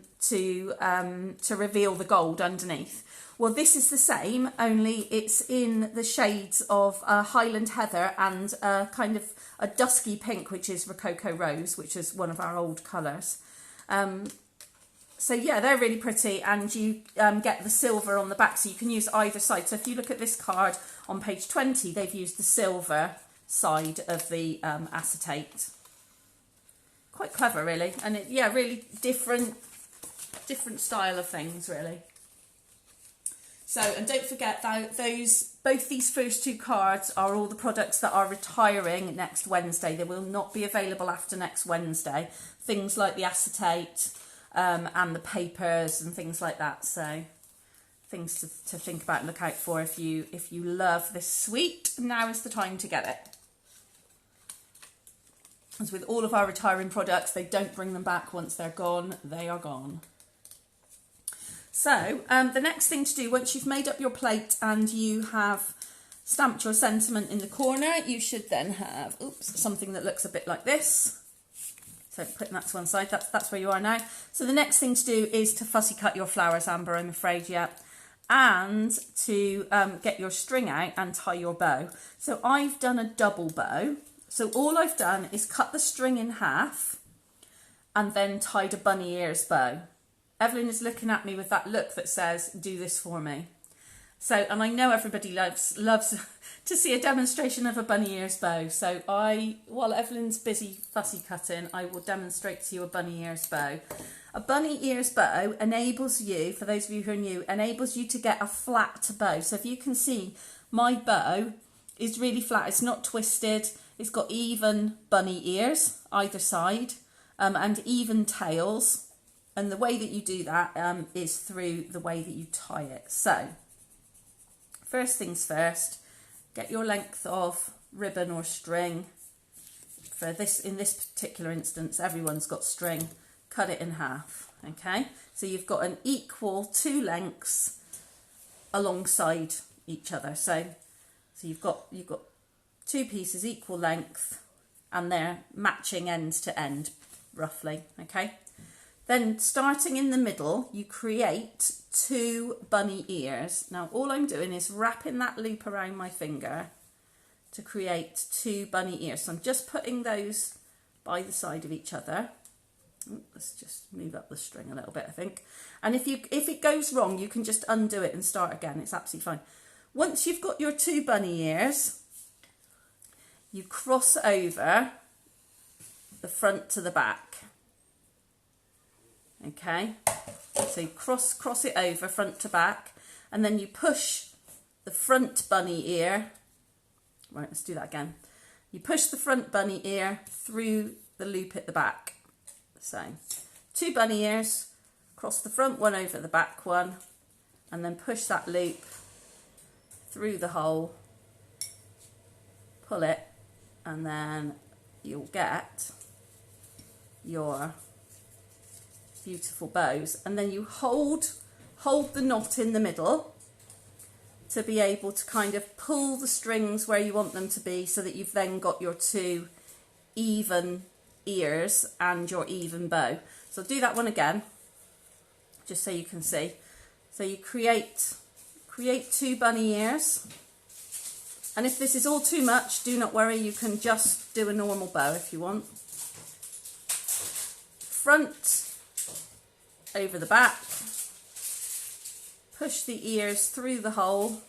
reveal the gold underneath. Well, this is the same, only it's in the shades of Highland Heather and kind of a dusky pink, which is Rococo Rose, which is one of our old colours. So yeah, they're really pretty, and you get the silver on the back, so you can use either side. So if you look at this card on page 20, they've used the silver side of the acetate. Quite clever, really, and really different style of things, really. So, and don't forget that both these first two cards are all the products that are retiring next Wednesday. They will not be available after next Wednesday. Things like the acetate and the papers and things like that. So, things to think about and look out for if you love this suite. Now is the time to get it. As with all of our retiring products, they don't bring them back once they're gone. They are gone. So the next thing to do, once you've made up your plate and you have stamped your sentiment in the corner, you should then have, something that looks a bit like this. So putting that to one side, that's where you are now. So the next thing to do is to fussy cut your flowers, Amber, I'm afraid, yeah. And to get your string out and tie your bow. So I've done a double bow. So all I've done is cut the string in half and then tied a bunny ears bow. Evelyn is looking at me with that look that says, do this for me. So, and I know everybody loves to see a demonstration of a bunny ears bow. So while Evelyn's busy fussy cutting, I will demonstrate to you a bunny ears bow. A bunny ears bow enables you, for those of you who are new, enables you to get a flat bow. So if you can see, my bow is really flat. It's not twisted. It's got even bunny ears either side and even tails. And the way that you do that is through the way that you tie it. So, first things first, get your length of ribbon or string. For this, in this particular instance, everyone's got string. Cut it in half, okay? So you've got an equal 2 lengths alongside each other. So you've got 2 pieces equal length, and they're matching end to end, roughly, okay? Then starting in the middle, you create 2 bunny ears. Now all I'm doing is wrapping that loop around my finger to create 2 bunny ears. So I'm just putting those by the side of each other. Let's just move up the string a little bit, I think. And if it goes wrong, you can just undo it and start again. It's absolutely fine. Once you've got your 2 bunny ears, you cross over the front to the back. Okay, so you cross it over front to back, and then you push the front bunny ear. Right, let's do that again. You push the front bunny ear through the loop at the back. So 2 bunny ears, cross the front one over the back one, and then push that loop through the hole, pull it, and then you'll get your beautiful bows. And then you hold the knot in the middle to be able to kind of pull the strings where you want them to be, so that you've then got your 2 even ears and your even bow. So do that one again, just so you can see. So you create 2 bunny ears, and if this is all too much, do not worry, you can just do a normal bow if you want. Front over the back, push the ears through the hole,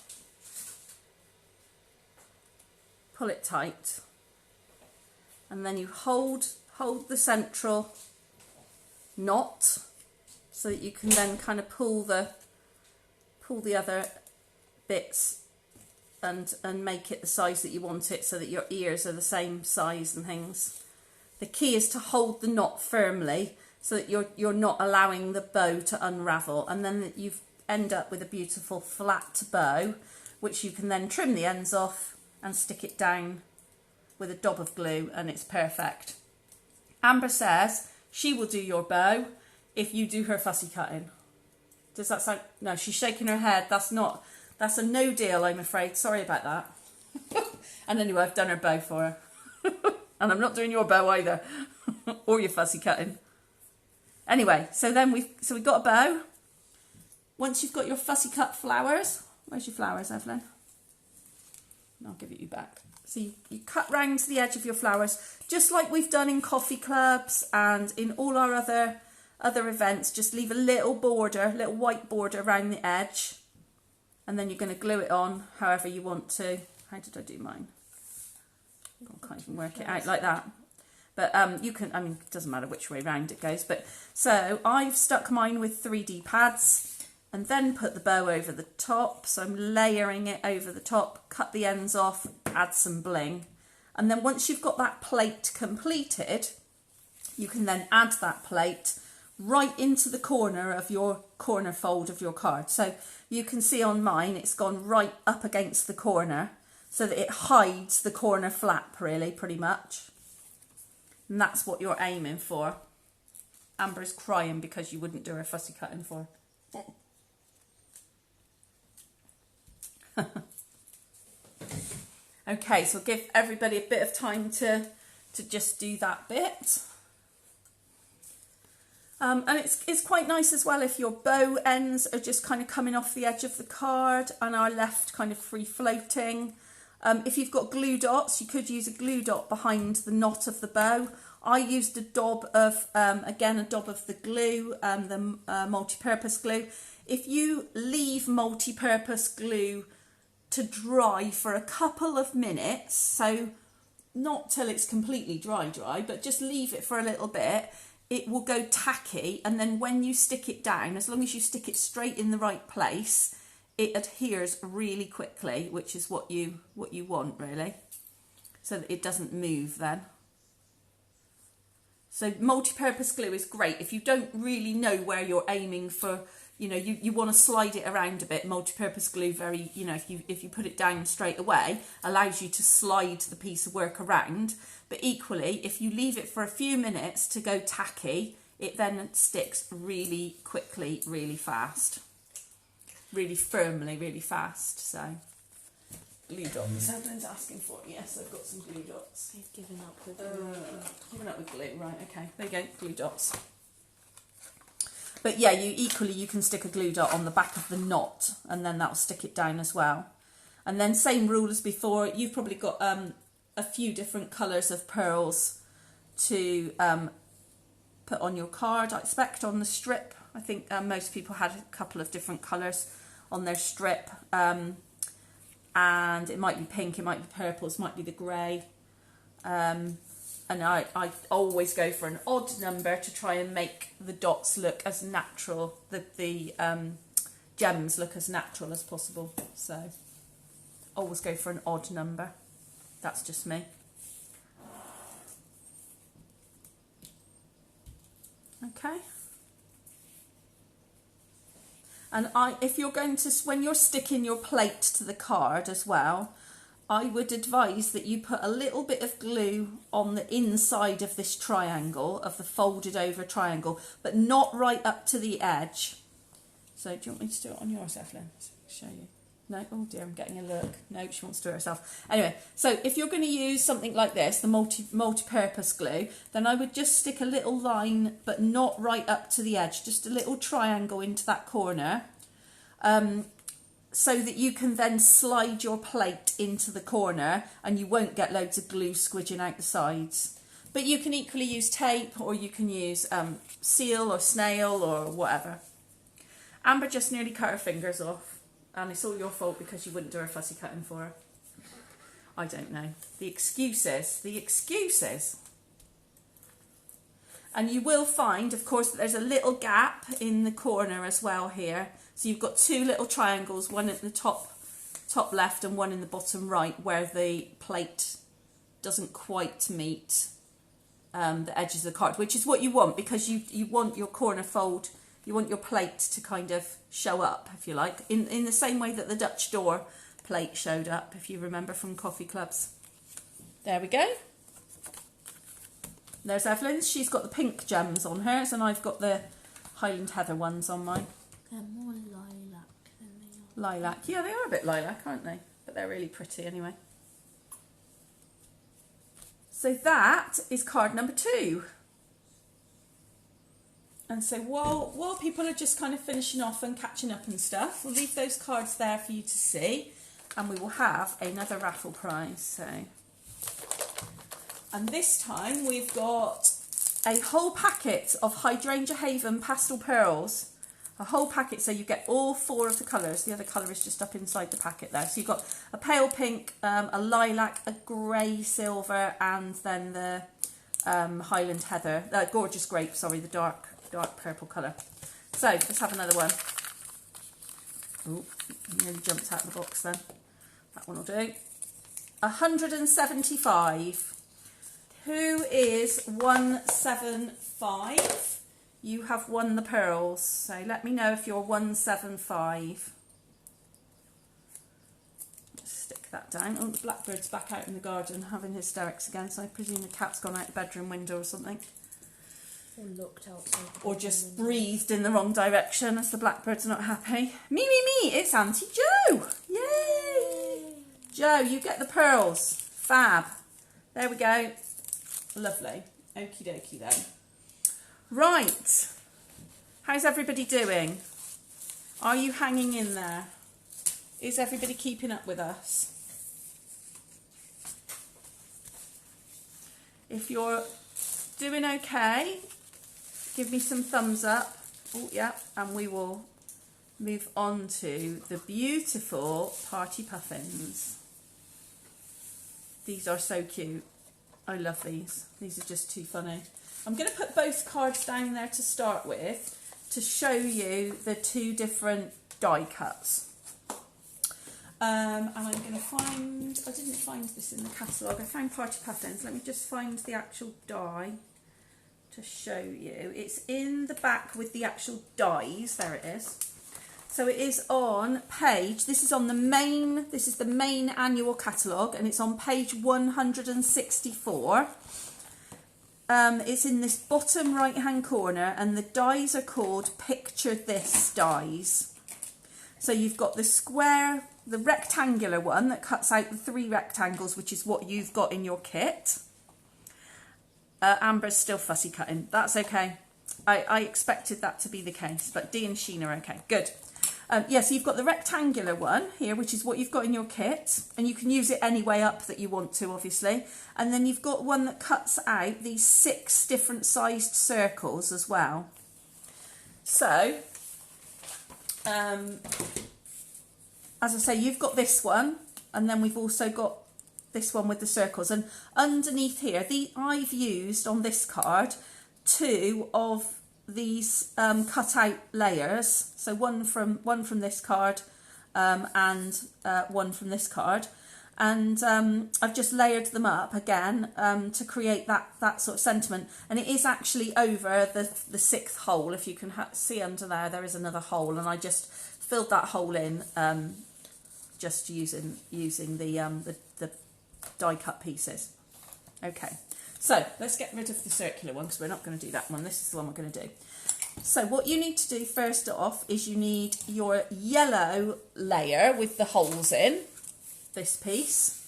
pull it tight, and then you hold the central knot so that you can then kind of pull the other bits and make it the size that you want it, so that your ears are the same size and things. The key is to hold the knot firmly so that you're not allowing the bow to unravel, and then you end up with a beautiful flat bow, which you can then trim the ends off and stick it down with a dab of glue, and it's perfect. Amber says she will do your bow if you do her fussy cutting. Does that sound... No, she's shaking her head. That's a no deal, I'm afraid. Sorry about that. And anyway, I've done her bow for her. And I'm not doing your bow either. Or your fussy cutting. Anyway, so we've got a bow. Once you've got your fussy cut flowers, where's your flowers, Evelyn? I'll give it you back. So you cut round to the edge of your flowers, just like we've done in coffee clubs and in all our other events. Just leave a little border, little white border around the edge, and then you're going to glue it on however you want to. How did I do mine? I can't even work it out like that. But you can, I mean, it doesn't matter which way round it goes. But so I've stuck mine with 3D pads and then put the bow over the top. So I'm layering it over the top, cut the ends off, add some bling. And then once you've got that plate completed, you can then add that plate right into the corner of your corner fold of your card. So you can see on mine, it's gone right up against the corner so that it hides the corner flap, really, pretty much. And that's what you're aiming for. Amber's crying because you wouldn't do her fussy cutting for her. Okay, so I'll give everybody a bit of time to just do that bit. And it's quite nice as well if your bow ends are just kind of coming off the edge of the card and are left kind of free floating. If you've got glue dots, you could use a glue dot behind the knot of the bow. I used a daub of, again, a daub of the glue, the multi-purpose glue. If you leave multi-purpose glue to dry for a couple of minutes, so not till it's completely dry, but just leave it for a little bit, it will go tacky, and then when you stick it down, as long as you stick it straight in the right place, it adheres really quickly, which is what you want really, so that it doesn't move then. So multi-purpose glue is great if you don't really know where you're aiming for. You know, you want to slide it around a bit. Multi-purpose glue, very, you know, if you put it down straight away, allows you to slide the piece of work around. But equally, if you leave it for a few minutes to go tacky, it then sticks really quickly, really fast, really firmly, really fast. So glue dots. Evelyn's asking for it. Yes, I've got some glue dots. You've given up with Given up with glue, right? Okay, there you go, glue dots. But yeah, you can stick a glue dot on the back of the knot, and then that'll stick it down as well. And then same rule as before. You've probably got a few different colours of pearls to put on your card. I expect on the strip. I think most people had a couple of different colours on their strip, and it might be pink, it might be purple, it might be the grey. And I always go for an odd number to try and make the dots look as natural, the gems look as natural as possible. So always go for an odd number. That's just me. Okay. And if you're going to, when you're sticking your plate to the card as well, I would advise that you put a little bit of glue on the inside of this triangle, of the folded over triangle, but not right up to the edge. So do you want me to do it on yours, Evelyn? Show you. No? Oh dear, I'm getting a look. No, she wants to do it herself. Anyway, so if you're going to use something like this, the multi-purpose glue, then I would just stick a little line, but not right up to the edge, just a little triangle into that corner. So that you can then slide your plate into the corner and you won't get loads of glue squidging out the sides. But you can equally use tape, or you can use seal or snail or whatever. Amber just nearly cut her fingers off, and it's all your fault because you wouldn't do her fussy cutting for her. I don't know. The excuses. The excuses. And you will find, of course, that there's a little gap in the corner as well here. So you've got two little triangles, one at the top left and one in the bottom right, where the plate doesn't quite meet the edges of the card, which is what you want, because you want your corner fold, you want your plate to kind of show up, if you like, in the same way that the Dutch door plate showed up, if you remember from coffee clubs. There we go. There's Evelyn's. She's got the pink gems on hers, and I've got the Highland Heather ones on mine. They're more lilac than they are. Lilac. Yeah, they are a bit lilac, aren't they? But they're really pretty anyway. So that is card number 2. And so while people are just kind of finishing off and catching up and stuff, we'll leave those cards there for you to see, and we will have another raffle prize. So, and this time we've got a whole packet of Hydrangea Haven pastel pearls. A whole packet, so you get all 4 of the colours. The other colour is just up inside the packet there. So you've got a pale pink, a lilac, a grey silver, and then the Highland Heather, gorgeous grape, sorry, the dark purple colour. So let's have another one. Oh, nearly jumped out of the box then. That one will do. 175. Who is 175? You have won the pearls, so let me know if you're 175. Let's stick that down. Oh, the blackbird's back out in the garden having hysterics again, so I presume the cat's gone out the bedroom window or something. Or looked outside. Or just breathed in the wrong direction as the blackbird's not happy. Me, it's Auntie Jo! Yay! Joe, you get the pearls. Fab. There we go. Lovely. Okie dokie then. Right. How's everybody doing? Are you hanging in there? Is everybody keeping up with us? If you're doing okay, give me some thumbs up. Oh, yeah, and we will move on to the beautiful Party Puffins. These are so cute. I love these. These are just too funny. I'm going to put both cards down there to start with to show you the two different die cuts. And I'm going to find, I didn't find this in the catalogue, I found Party Puffins. Let me just find the actual die to show you. It's in the back with the actual dies, there it is. So it is on page, this is on the main, this is the main annual catalogue, and it's on page 164. It's in this bottom right hand corner, and the dies are called Picture This dies. So you've got the square, the rectangular one that cuts out the 3 rectangles, which is what you've got in your kit. Amber's still fussy cutting. That's okay. I expected that to be the case, but Dee and Sheen are okay. Good. Yeah, so you've got the rectangular one here, which is what you've got in your kit, and you can use it any way up that you want to, obviously. And then you've got one that cuts out these 6 different sized circles as well. So, as I say, you've got this one, and then we've also got this one with the circles. And underneath here, I've used on this card 2 of these cut out layers. So one from this card and one from this card. And I've just layered them up again to create that sort of sentiment. And it is actually over the 6th hole. If you can see under there is another hole, and I just filled that hole in just using the die cut pieces. Okay, so let's get rid of the circular one because we're not going to do that one. This is the one we're going to do. So what you need to do first off is you need your yellow layer with the holes in, this piece,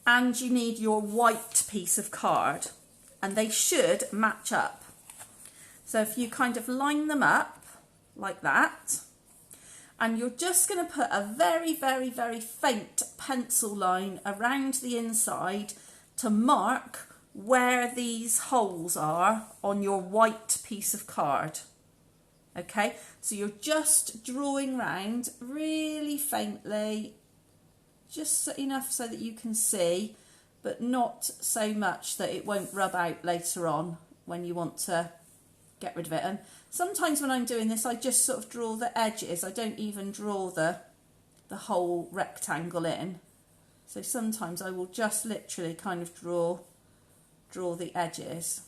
and you need your white piece of card, and they should match up. So if you kind of line them up like that, and you're just going to put a very, very, very faint pencil line around the inside to mark where these holes are on your white piece of card. Okay, so you're just drawing round really faintly, just enough so that you can see, but not so much that it won't rub out later on when you want to get rid of it. And sometimes when I'm doing this, I just sort of draw the edges. I don't even draw the whole rectangle in. So sometimes I will just literally kind of draw the edges.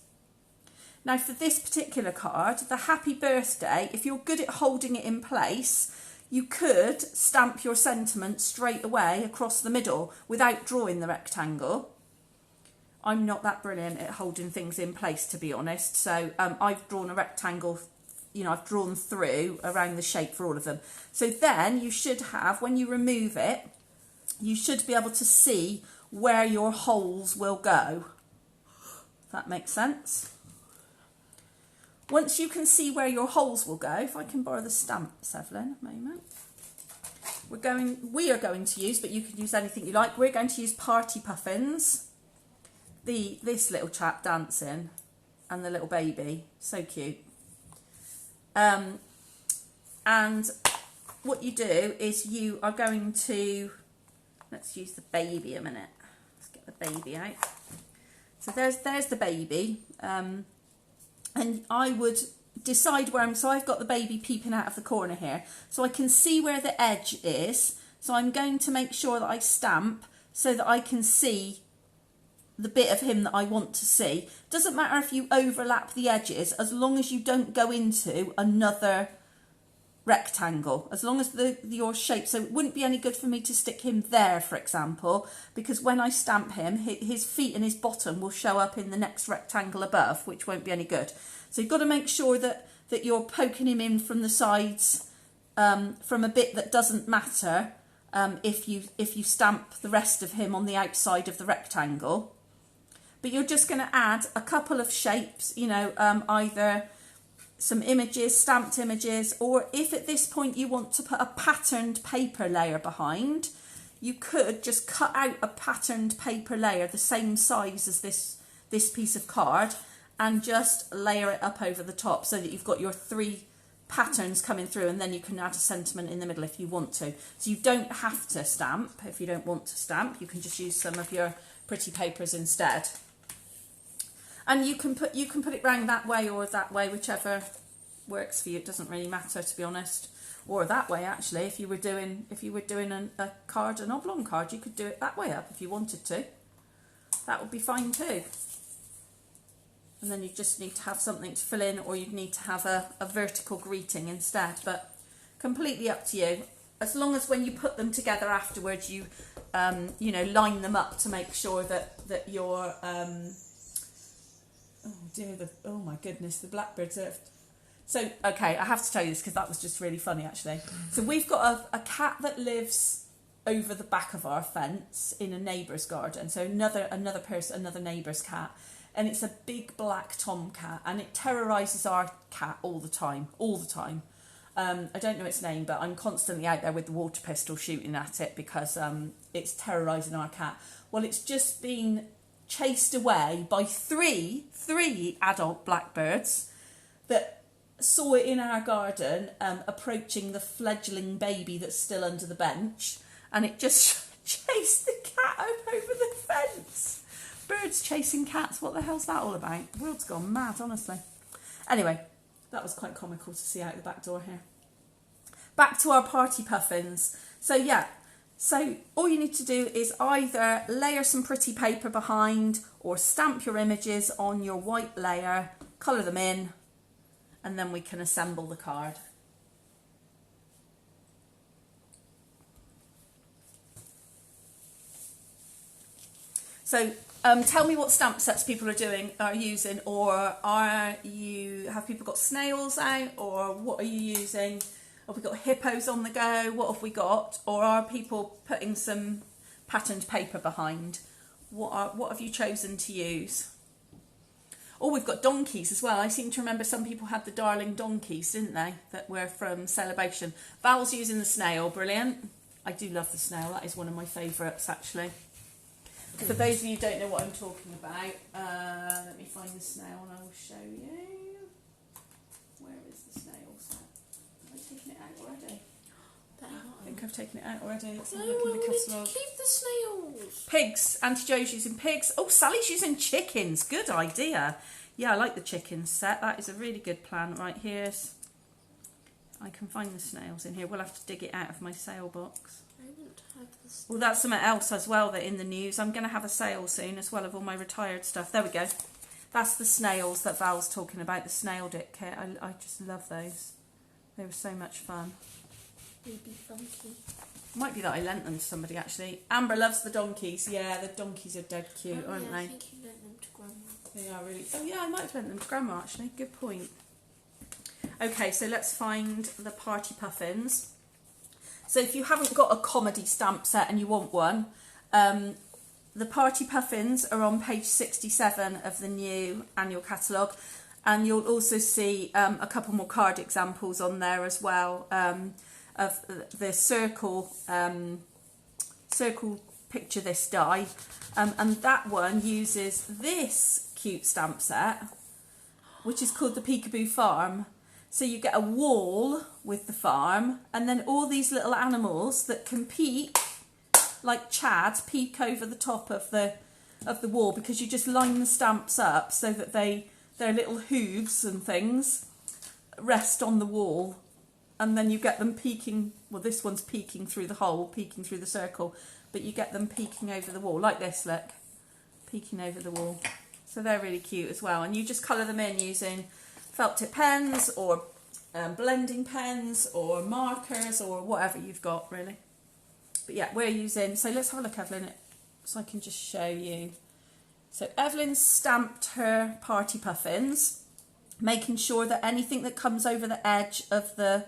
Now for this particular card, the happy birthday, if you're good at holding it in place, you could stamp your sentiment straight away across the middle without drawing the rectangle. I'm not that brilliant at holding things in place, to be honest. So I've drawn a rectangle, I've drawn through around the shape for all of them. So then you should have, when you remove it, you should be able to see where your holes will go. If that makes sense. Once you can see where your holes will go, if I can borrow the stamps, Evelyn, a moment. We are going to use, but you can use anything you like. We're going to use Party Puffins. This little chap dancing, and the little baby, so cute. And what you do is you are going to, let's use the baby a minute. Let's get the baby out. So there's the baby. And I would decide where so I've got the baby peeping out of the corner here. So I can see where the edge is. So I'm going to make sure that I stamp so that I can see the bit of him that I want to see. Doesn't matter if you overlap the edges, as long as you don't go into another rectangle, as long as your shape, so it wouldn't be any good for me to stick him there, for example, because when I stamp him, his feet and his bottom will show up in the next rectangle above, which won't be any good. So you've got to make sure that you're poking him in from the sides, from a bit that doesn't matter, if you stamp the rest of him on the outside of the rectangle. But you're just going to add a couple of shapes, you know, either some images, stamped images, or if at this point you want to put a patterned paper layer behind, you could just cut out a patterned paper layer the same size as this piece of card and just layer it up over the top so that you've got your 3 patterns coming through, and then you can add a sentiment in the middle if you want to. So you don't have to stamp. If you don't want to stamp, you can just use some of your pretty papers instead. And you can put it round that way or that way, whichever works for you. It doesn't really matter, to be honest. Or that way, actually, if you were doing a card, an oblong card, you could do it that way up if you wanted to. That would be fine too. And then you just need to have something to fill in, or you'd need to have a vertical greeting instead. But completely up to you. As long as when you put them together afterwards, you line them up to make sure that your oh my goodness, the blackbirds are. So, okay, I have to tell you this because that was just really funny, actually. So we've got a cat that lives over the back of our fence in a neighbour's garden. So another neighbour's cat. And it's a big black tomcat, and it terrorises our cat all the time. I don't know its name, but I'm constantly out there with the water pistol shooting at it because it's terrorising our cat. Well, it's just been chased away by three adult blackbirds that saw it in our garden approaching the fledgling baby that's still under the bench, and it just chased the cat over the fence. Birds chasing cats, what the hell's that all about? The world's gone mad, honestly. Anyway, that was quite comical to see out the back door here. Back to our Party Puffins. So yeah, so all you need to do is either layer some pretty paper behind or stamp your images on your white layer, colour them in, and then we can assemble the card. So tell me what stamp sets people are using, or have people got snails out, or what are you using? Have we got hippos on the go? What have we got? Or are people putting some patterned paper behind? What have you chosen to use? Oh, we've got donkeys as well. I seem to remember some people had the darling donkeys, didn't they? That were from Celebration. Val's using the snail, brilliant. I do love the snail. That is one of my favourites, actually. For those of you who don't know what I'm talking about, let me find the snail and I will show you. Where is the snail set? Have I taken it out already? I think I've taken it out already. Let's have a look in the catalogue. Keep the snails. Pigs. Auntie Jo's using pigs. Oh, Sally's using chickens. Good idea. Yeah, I like the chickens set. That is a really good plan. Right, I can find the snails in here. We'll have to dig it out of my sale box. Well, that's something else as well that in the news. I'm going to have a sale soon as well of all my retired stuff. There we go. That's the snails that Val's talking about, the snail dip kit. I just love those. They were so much fun. Baby funky. Might be that I lent them to somebody, actually. Amber loves the donkeys. Yeah, the donkeys are dead cute, aren't they? I think you lent them to Grandma. They are really... Oh, yeah, I might have lent them to Grandma, actually. Good point. Okay, so let's find the Party Puffins. So if you haven't got a comedy stamp set and you want one, the Party Puffins are on page 67 of the new annual catalogue, and you'll also see a couple more card examples on there as well of the circle picture this die, and that one uses this cute stamp set, which is called the Peekaboo Farm. So you get a wall with the farm, and then all these little animals that can peek, like Chad, peek over the top of the wall, because you just line the stamps up so that their little hooves and things rest on the wall, and then you get them peeking. Well, this one's peeking through the hole, peeking through the circle, but you get them peeking over the wall like this. Look, peeking over the wall. So they're really cute as well, and you just colour them in using felt tip pens or blending pens or markers or whatever you've got, really. But yeah, we're using, so let's have a look, Evelyn, so I can just show you. So Evelyn's stamped her Party Puffins, making sure that anything that comes over the edge of the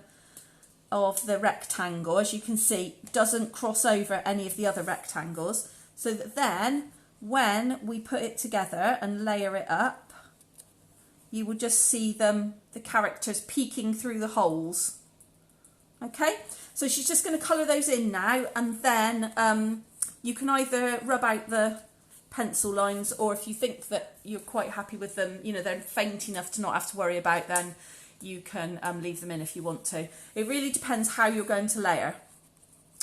of the rectangle, as you can see, doesn't cross over any of the other rectangles, so that then when we put it together and layer it up, you will just see the characters peeking through the holes. Okay, so she's just going to colour those in now, and then you can either rub out the pencil lines, or if you think that you're quite happy with them, you know, they're faint enough to not have to worry about, then you can leave them in if you want to. It really depends how you're going to layer.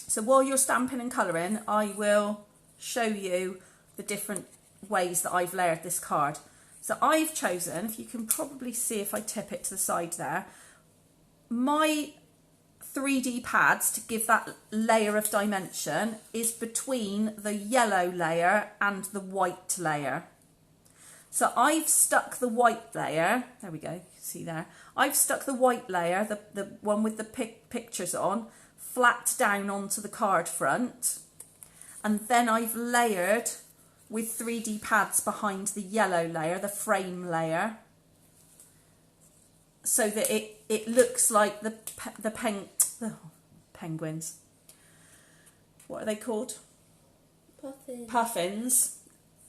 So while you're stamping and colouring, I will show you the different ways that I've layered this card. So I've chosen, if you can probably see if I tip it to the side there, my 3D pads to give that layer of dimension is between the yellow layer and the white layer. So I've stuck the white layer, there we go, you can see there, I've stuck the white layer, the one with the pictures on, flat down onto the card front, and then I've layered with 3D pads behind the yellow layer, the frame layer, so that it looks like the penguins. What are they called? Puffins. Puffins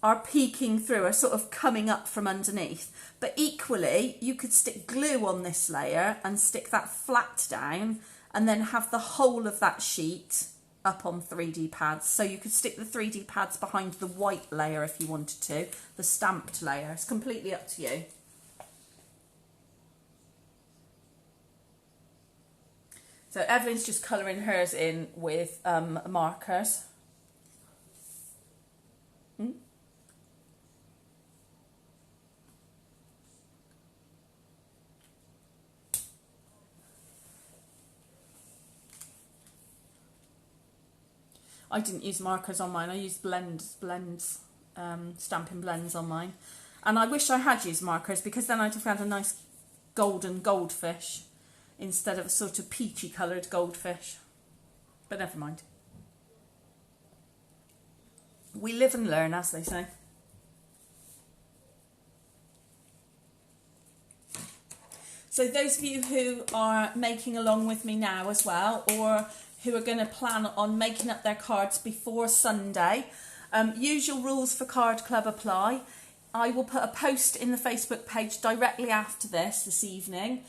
are peeking through, are sort of coming up from underneath. But equally, you could stick glue on this layer and stick that flat down, and then have the whole of that sheet up on 3D pads. So you could stick the 3D pads behind the white layer if you wanted to, the stamped layer. It's completely up to you. So Evelyn's just colouring hers in with markers. I didn't use markers on mine, I used stamping blends on mine. And I wish I had used markers, because then I'd have had a nice golden goldfish instead of a sort of peachy coloured goldfish. But never mind. We live and learn, as they say. So those of you who are making along with me now as well, or who are going to plan on making up their cards before Sunday, usual rules for Card Club apply. I will put a post in the Facebook page directly after this evening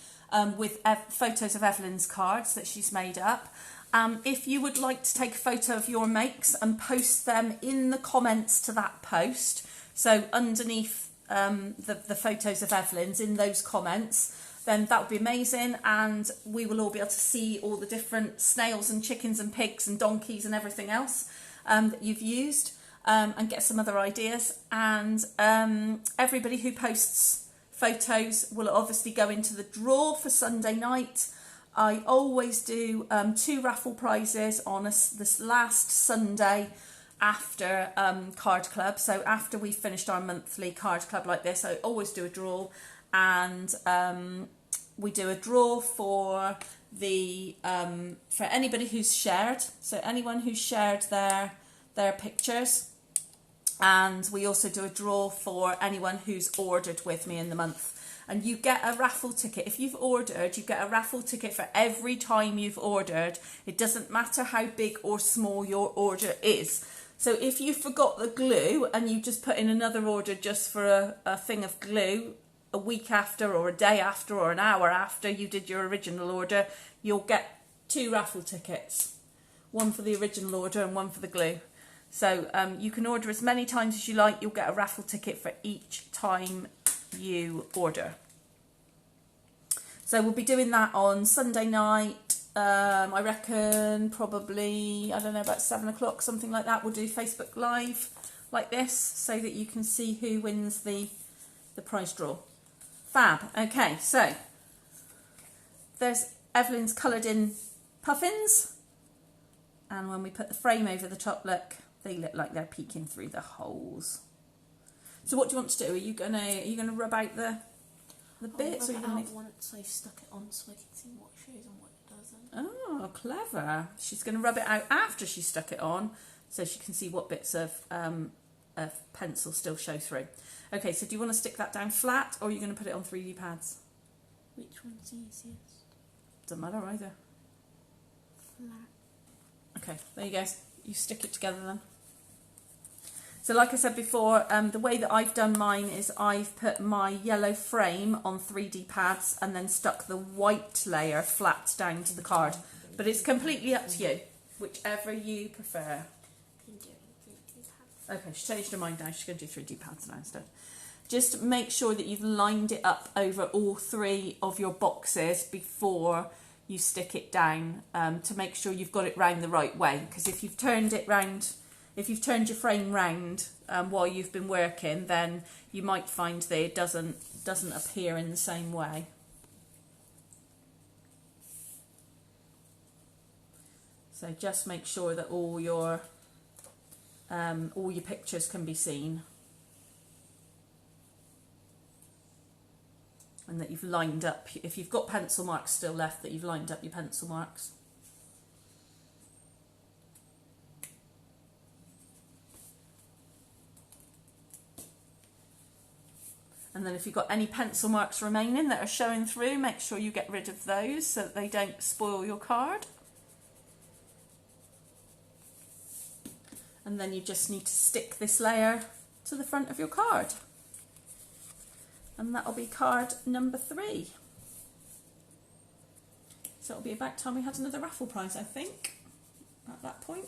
with photos of Evelyn's cards that she's made up. If you would like to take a photo of your makes and post them in the comments to that post, so underneath the photos of Evelyn's, in those comments, then that would be amazing, and we will all be able to see all the different snails and chickens and pigs and donkeys and everything else that you've used, and get some other ideas. And everybody who posts photos will obviously go into the draw for Sunday night. I always do 2 raffle prizes on this last Sunday after Card Club. So after we've finished our monthly Card Club like this, I always do a draw. And we do a draw for for anybody who's shared, so anyone who's shared their pictures, and we also do a draw for anyone who's ordered with me in the month. And you get a raffle ticket. If you've ordered, you get a raffle ticket for every time you've ordered. It doesn't matter how big or small your order is. So if you forgot the glue and you just put in another order just for a thing of glue, a week after or a day after or an hour after you did your original order, you'll get 2 raffle tickets. One for the original order and one for the glue. So you can order as many times as you like. You'll get a raffle ticket for each time you order. So we'll be doing that on Sunday night. I reckon probably, I don't know, about 7 o'clock, something like that. We'll do Facebook Live like this so that you can see who wins the prize draw. Fab. Okay, so there's Evelyn's coloured in puffins, and when we put the frame over the top, look, they look like they're peeking through the holes. So what do you want to do? Are you gonna rub out the bits, or are you gonna once I've stuck it on so I can see what shows and what doesn't? Oh, clever! She's gonna rub it out after she's stuck it on, so she can see what bits of pencil still show through. Okay, so do you want to stick that down flat, or are you going to put it on 3D pads? Which one's easiest? Doesn't matter either. Okay, there you go. You stick it together then. So like I said before, the way that I've done mine is I've put my yellow frame on 3D pads and then stuck the white layer flat down to the card. But it's completely up to you, whichever you prefer. Okay, she changed her mind now. She's going to do 3D pads now instead. Just make sure that you've lined it up over all 3 of your boxes before you stick it down, to make sure you've got it round the right way. Because if you've turned it round, if you've turned your frame round while you've been working, then you might find that it doesn't appear in the same way. So just make sure that all your pictures can be seen. And that you've lined up, if you've got pencil marks still left, that you've lined up your pencil marks. And then if you've got any pencil marks remaining that are showing through, make sure you get rid of those so that they don't spoil your card. And then you just need to stick this layer to the front of your card. And that'll be card number 3. So it'll be about time we had another raffle prize, I think, at that point.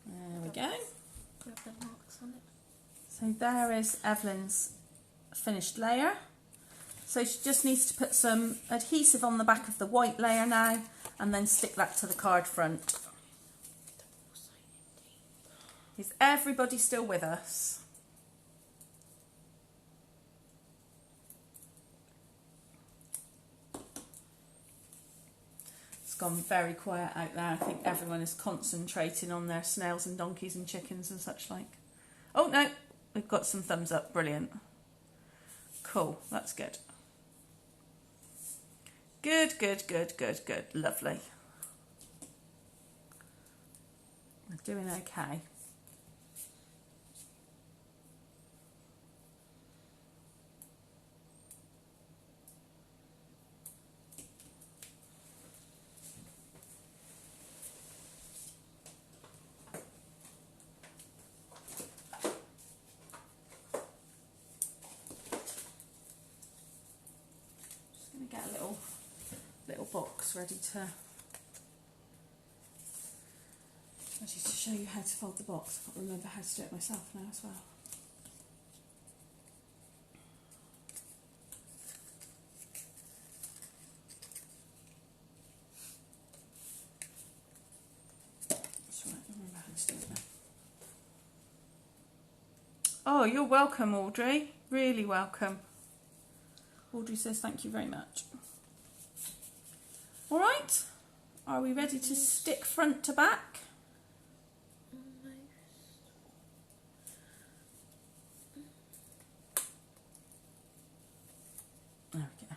There we go. So there is Evelyn's finished layer. So she just needs to put some adhesive on the back of the white layer now and then stick that to the card front. Is everybody still with us? It's gone very quiet out there. I think everyone is concentrating on their snails and donkeys and chickens and such like. Oh no, we've got some thumbs up, brilliant. Cool, that's good. Good, good, good, good, good, lovely. We're doing okay. Get a little box ready to show you how to fold the box. I can't remember how to do it myself now as well. That's right, I remember how to do it now. Oh, you're welcome, Audrey. Really welcome. Audrey says thank you very much. All right, are we ready to stick front to back? There we go.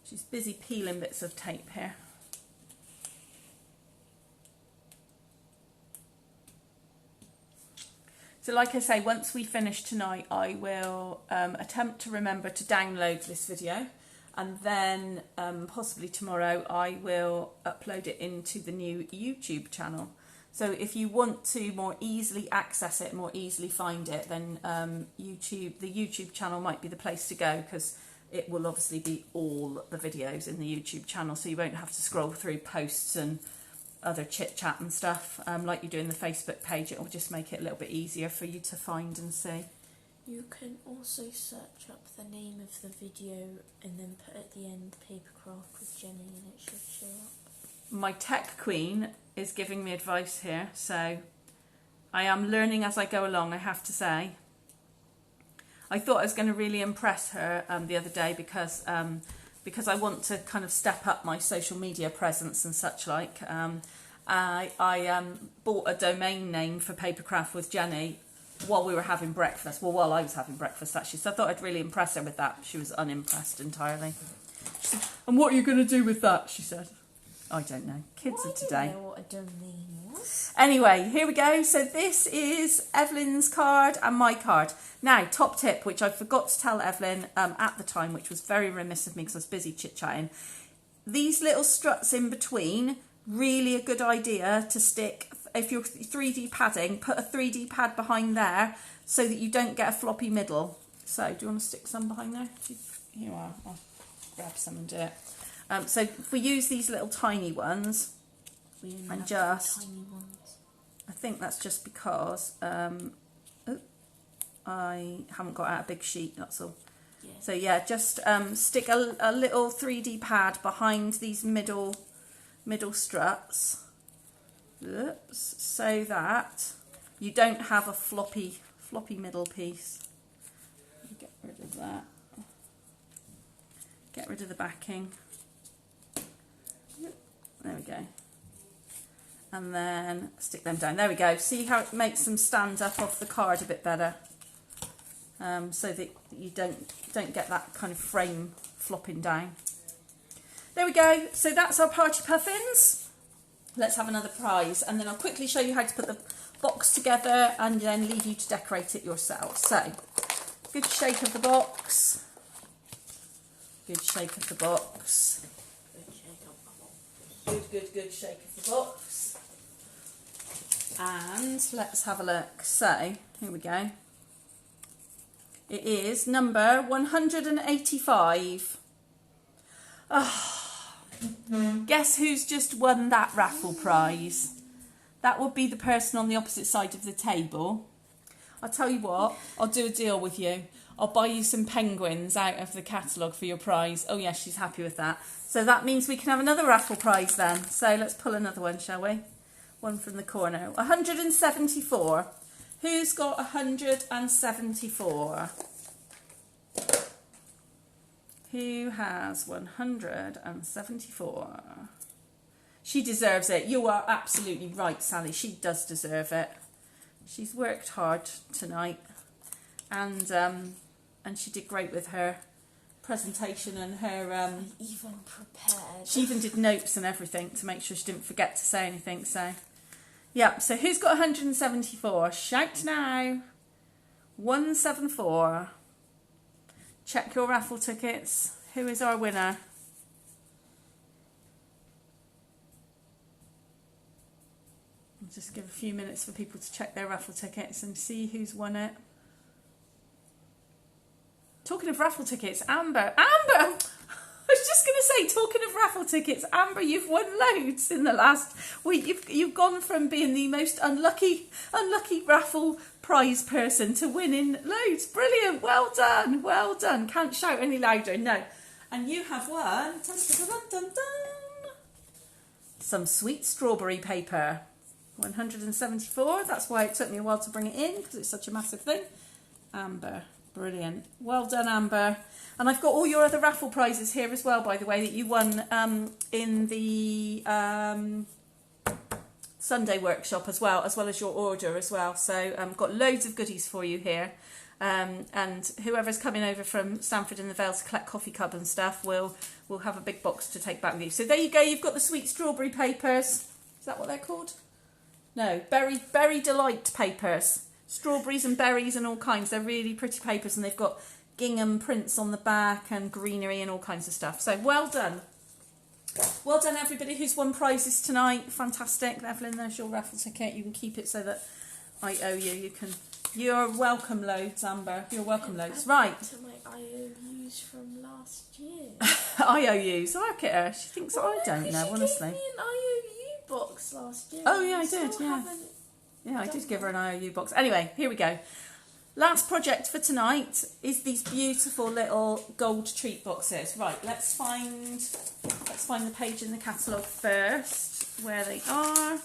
She's busy peeling bits of tape here. So like I say, once we finish tonight, I will attempt to remember to download this video, and then possibly tomorrow I will upload it into the new YouTube channel. So if you want to more easily access it, more easily find it, then the YouTube channel might be the place to go, because it will obviously be all the videos in the YouTube channel, so you won't have to scroll through posts and other chit chat and stuff like you do in the Facebook page. It will just make it a little bit easier for you to find and see. You can also search up the name of the video and then put at the end Papercraft with Jenny and it should show up. My tech queen is giving me advice here, so I am learning as I go along, I have to say. I thought I was going to really impress her the other day because I want to kind of step up my social media presence and such like. I bought a domain name for Papercraft with Jenny while we were having breakfast. Well, while I was having breakfast, actually. So I thought I'd really impress her with that. She was unimpressed entirely. She said, and what are you going to do with that? She said. I don't know. Kids of today. I don't know what a domain was. Anyway, here we go. So this is Evelyn's card and my card. Now, top tip, which I forgot to tell Evelyn at the time, which was very remiss of me because I was busy chit-chatting. These little struts in between, really a good idea to stick. If you're 3D padding, put a 3D pad behind there so that you don't get a floppy middle. So, do you want to stick some behind there? Here you are. I'll grab some and do it. So if we use these little tiny ones, and just, tiny ones. I think that's just because I haven't got out a big sheet, that's all. Yeah. So yeah, just stick a little 3D pad behind these middle struts. Oops, so that you don't have a floppy middle piece. Get rid of that. Get rid of the backing. There we go. And then stick them down. There we go. See how it makes them stand up off the card a bit better, so that you don't get that kind of frame flopping down. There we go. So that's our Party Puffins. Let's have another prize, and then I'll quickly show you how to put the box together and then leave you to decorate it yourself. So, good shake of the box. Good shake of the box. Good shake of the box. And let's have a look. So, here we go. It is number 185. Oh. Guess who's just won that raffle prize? That would be the person on the opposite side of the table. I'll tell you what, I'll do a deal with you. I'll buy you some penguins out of the catalogue for your prize. Oh yes, she's happy with that. So that means we can have another raffle prize then. So let's pull another one, shall we? One from the corner. 174. Who's got 174? Who has 174? She deserves it. You are absolutely right, Sally. She does deserve it. She's worked hard tonight, and she did great with her presentation and her. Even prepared. She even did notes and everything to make sure she didn't forget to say anything. So, yeah. So who's got 174? Shout now. 174. Check your raffle tickets. Who is our winner? I'll just give a few minutes for people to check their raffle tickets and see who's won it. Talking of raffle tickets, Amber! I was just going to say, talking of raffle tickets, Amber, you've won loads in the last week. You've gone from being the most unlucky raffle prize person to winning loads. Brilliant. Well done. Well done. Can't shout any louder. No. And you have won some sweet strawberry paper. 174. That's why it took me a while to bring it in, because it's such a massive thing. Amber. Brilliant. Well done, Amber. And I've got all your other raffle prizes here as well, by the way, that you won in the Sunday workshop as well as your order as well. So I've got loads of goodies for you here. And whoever's coming over from Stamford in the Vale to collect coffee cup and stuff will have a big box to take back with you. So there you go. You've got the sweet strawberry papers. Is that what they're called? No, berry delight papers. Strawberries and berries and all kinds. They're really pretty papers, and they've got gingham prints on the back and greenery and all kinds of stuff. So well done. Well done, everybody who's won prizes tonight. Fantastic. Evelyn, there's your raffle ticket. You can keep it so that I owe you. You're welcome loads, Amber. You're welcome loads. Right. To my IOUs from last year. IOUs. Look at her. She thinks I don't know, honestly. She gave me an IOU box last year. Oh, yeah, I did, yeah. Yeah, I did give her an IOU box. Anyway, here we go. Last project for tonight is these beautiful little gold treat boxes. Right, let's find the page in the catalogue first where they are.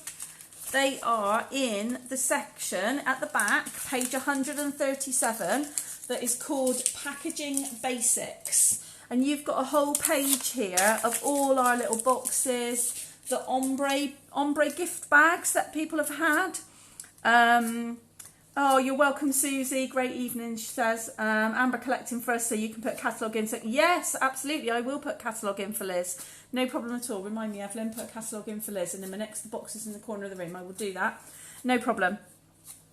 They are in the section at the back, page 137, that is called Packaging Basics. And you've got a whole page here of all our little boxes, the ombre gift bags that people have had. Oh, you're welcome, Susie. Great evening, she says. Amber collecting for us so you can put catalogue in. So, yes, absolutely, I will put catalogue in for Liz. No problem at all. Remind me, Evelyn, put a catalogue in for Liz. And then next the boxes in the corner of the room, I will do that. No problem.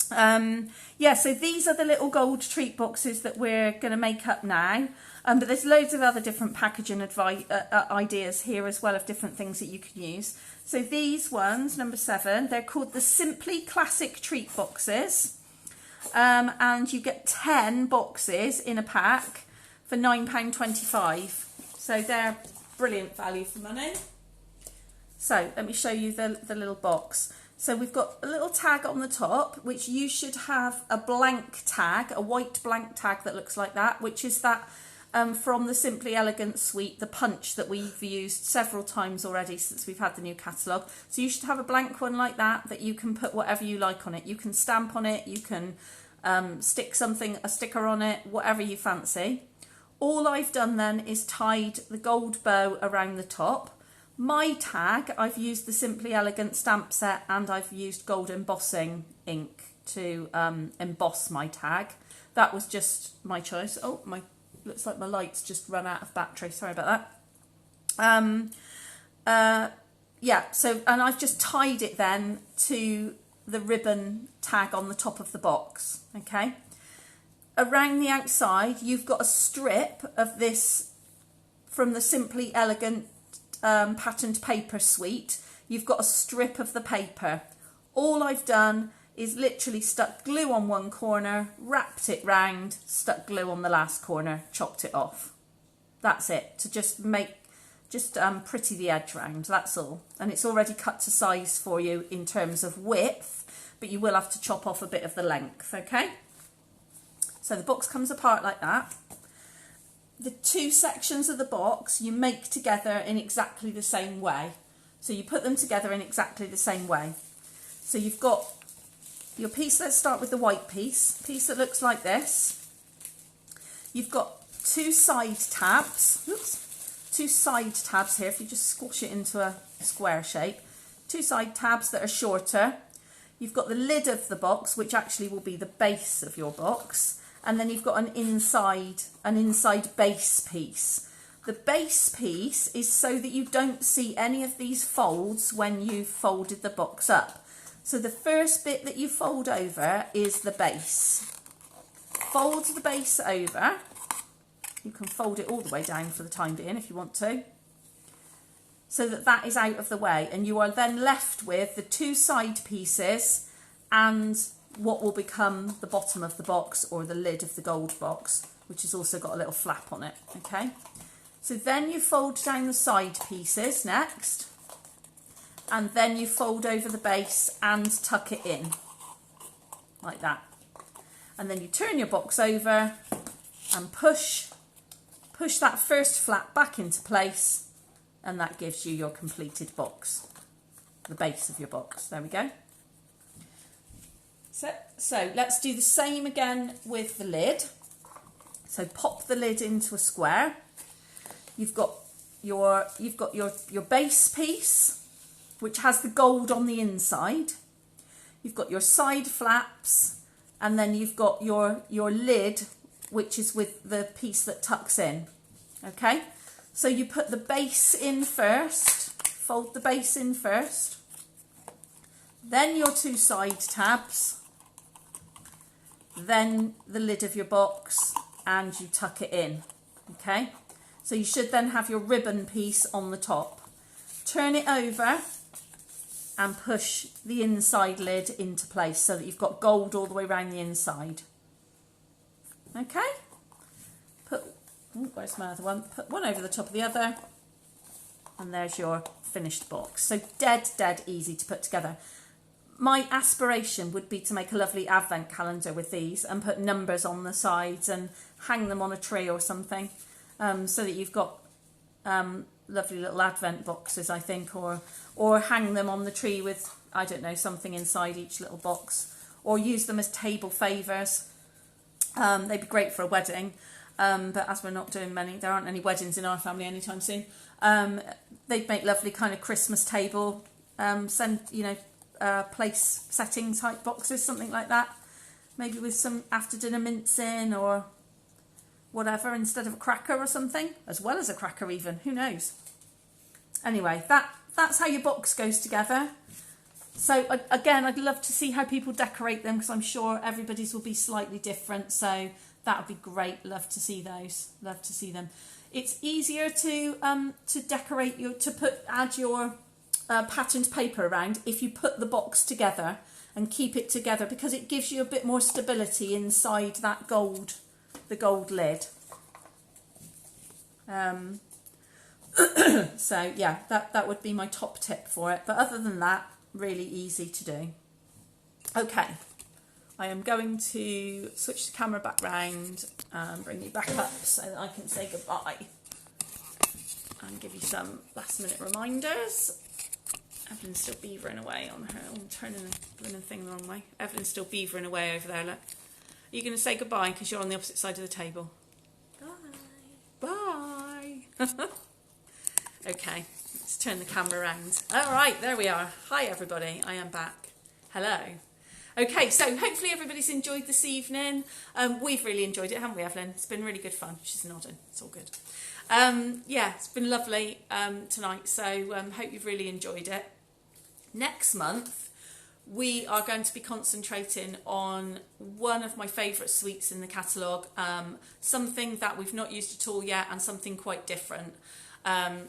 Yeah, so these are the little gold treat boxes that we're going to make up now. But there's loads of other different packaging ideas here as well of different things that you can use. So these ones, number 7, they're called the Simply Classic Treat Boxes. And you get 10 boxes in a pack for £9.25. So they're brilliant value for money. So let me show you the little box. So we've got a little tag on the top, which you should have a blank tag, a white blank tag that looks like that, which is that from the Simply Elegant suite, the punch that we've used several times already since we've had the new catalogue. So you should have a blank one like that you can put whatever you like on it. You can stamp on it, you can stick a sticker on it, whatever you fancy. All I've done then is tied the gold bow around the top. My tag, I've used the Simply Elegant stamp set and I've used gold embossing ink to emboss my tag. That was just my choice. Oh, looks like my light's just run out of battery. Sorry about that. Yeah, so, and I've just tied it then to the ribbon tag on the top of the box, okay? Around the outside, you've got a strip of this from the Simply Elegant patterned paper suite. You've got a strip of the paper. All I've done is literally stuck glue on one corner, wrapped it round, stuck glue on the last corner, chopped it off. That's it, to just pretty the edge round, that's all. And it's already cut to size for you in terms of width, but you will have to chop off a bit of the length, okay? So the box comes apart like that. The two sections of the box you make together in exactly the same way. So you put them together in exactly the same way. So you've got your piece, let's start with the white piece that looks like this. You've got two side tabs, two side tabs here, if you just squash it into a square shape. Two side tabs that are shorter. You've got the lid of the box, which actually will be the base of your box. And then you've got an inside base piece. The base piece is so that you don't see any of these folds when you've folded the box up. So the first bit that you fold over is the base. Fold the base over. You can fold it all the way down for the time being if you want to. So that is out of the way. And you are then left with the two side pieces and what will become the bottom of the box or the lid of the gold box, which has also got a little flap on it, okay? So then you fold down the side pieces next, and then you fold over the base and tuck it in, like that. And then you turn your box over and push that first flap back into place, and that gives you your completed box, the base of your box. There we go. So let's do the same again with the lid. So pop the lid into a square. You've got your base piece, which has the gold on the inside. You've got your side flaps, and then you've got your lid, which is with the piece that tucks in. Okay? So you put the base in first, fold the base in first, then your two side tabs, then the lid of your box, and you tuck it in, okay? So you should then have your ribbon piece on the top. Turn it over and push the inside lid into place so that you've got gold all the way around the inside. Okay? Where's my other one? Put one over the top of the other, and there's your finished box. So dead easy to put together. My aspiration would be to make a lovely advent calendar with these and put numbers on the sides and hang them on a tree or something, so that you've got lovely little advent boxes, I think, or hang them on the tree with, I don't know, something inside each little box, or use them as table favours. They'd be great for a wedding, but as we're not doing many, there aren't any weddings in our family anytime soon. They'd make lovely kind of Christmas table, place setting type boxes, something like that. maybe with some after dinner mince in or whatever instead of a cracker or something, as well as a cracker even, who knows. Anyway, that's how your box goes together. So again, I'd love to see how people decorate them because I'm sure everybody's will be slightly different. So that would be great. Love to see those. Love to see them. It's easier to decorate add your patterned paper around if you put the box together and keep it together because it gives you a bit more stability inside that the gold lid. So yeah, that would be my top tip for it. But other than that, really easy to do. Okay, I am going to switch the camera back round and bring you back up so that I can say goodbye and give you some last minute reminders. Evelyn's still beavering away on her own, turning the blooming thing the wrong way. Evelyn's still beavering away over there, look. Are you going to say goodbye because you're on the opposite side of the table? Bye. Bye. Okay, let's turn the camera around. All right, there we are. Hi, everybody. I am back. Hello. Okay, so hopefully everybody's enjoyed this evening. We've really enjoyed it, haven't we, Evelyn? It's been really good fun. She's nodding. It's all good. Yeah, it's been lovely tonight, so hope you've really enjoyed it. Next month, we are going to be concentrating on one of my favourite sweets in the catalogue, something that we've not used at all yet and something quite different.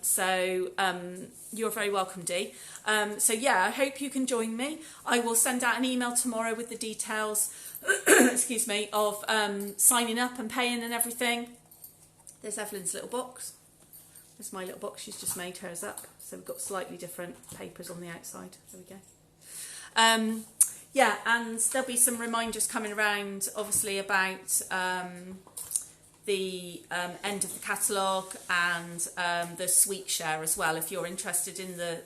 So you're very welcome, Dee. So yeah, I hope you can join me. I will send out an email tomorrow with the details, excuse me, of signing up and paying and everything. There's Evelyn's little box. There's my little box. She's just made hers up. So we've got slightly different papers on the outside. There we go. Yeah, and there'll be some reminders coming around, obviously, about the end of the catalogue and the sweet share as well. If you're interested in the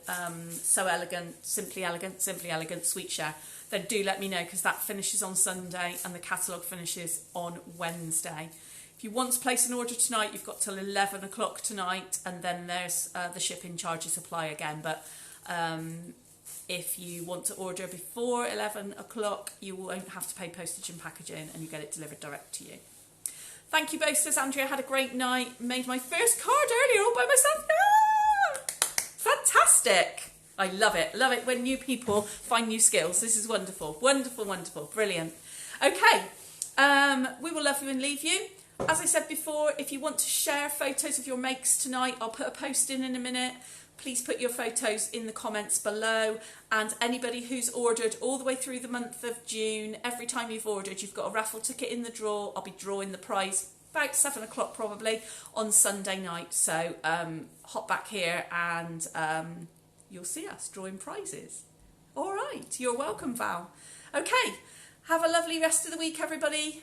Simply Elegant sweet share, then do let me know because that finishes on Sunday and the catalogue finishes on Wednesday. If you want to place an order tonight, you've got till 11 o'clock tonight, and then there's the shipping charges apply again. But if you want to order before 11 o'clock, you won't have to pay postage and packaging, and you get it delivered direct to you. Thank you both, says Andrea. Had a great night. Made my first card earlier all by myself. Ah! Fantastic. I love it. Love it when new people find new skills. This is wonderful. Wonderful, wonderful. Brilliant. Okay. We will love you and leave you. As I said before, if you want to share photos of your makes tonight, I'll put a post in a minute. Please put your photos in the comments below. And anybody who's ordered all the way through the month of June, every time you've ordered, you've got a raffle ticket in the draw. I'll be drawing the prize about 7 o'clock probably on Sunday night. So hop back here and you'll see us drawing prizes. All right, you're welcome, Val. Okay, have a lovely rest of the week, everybody.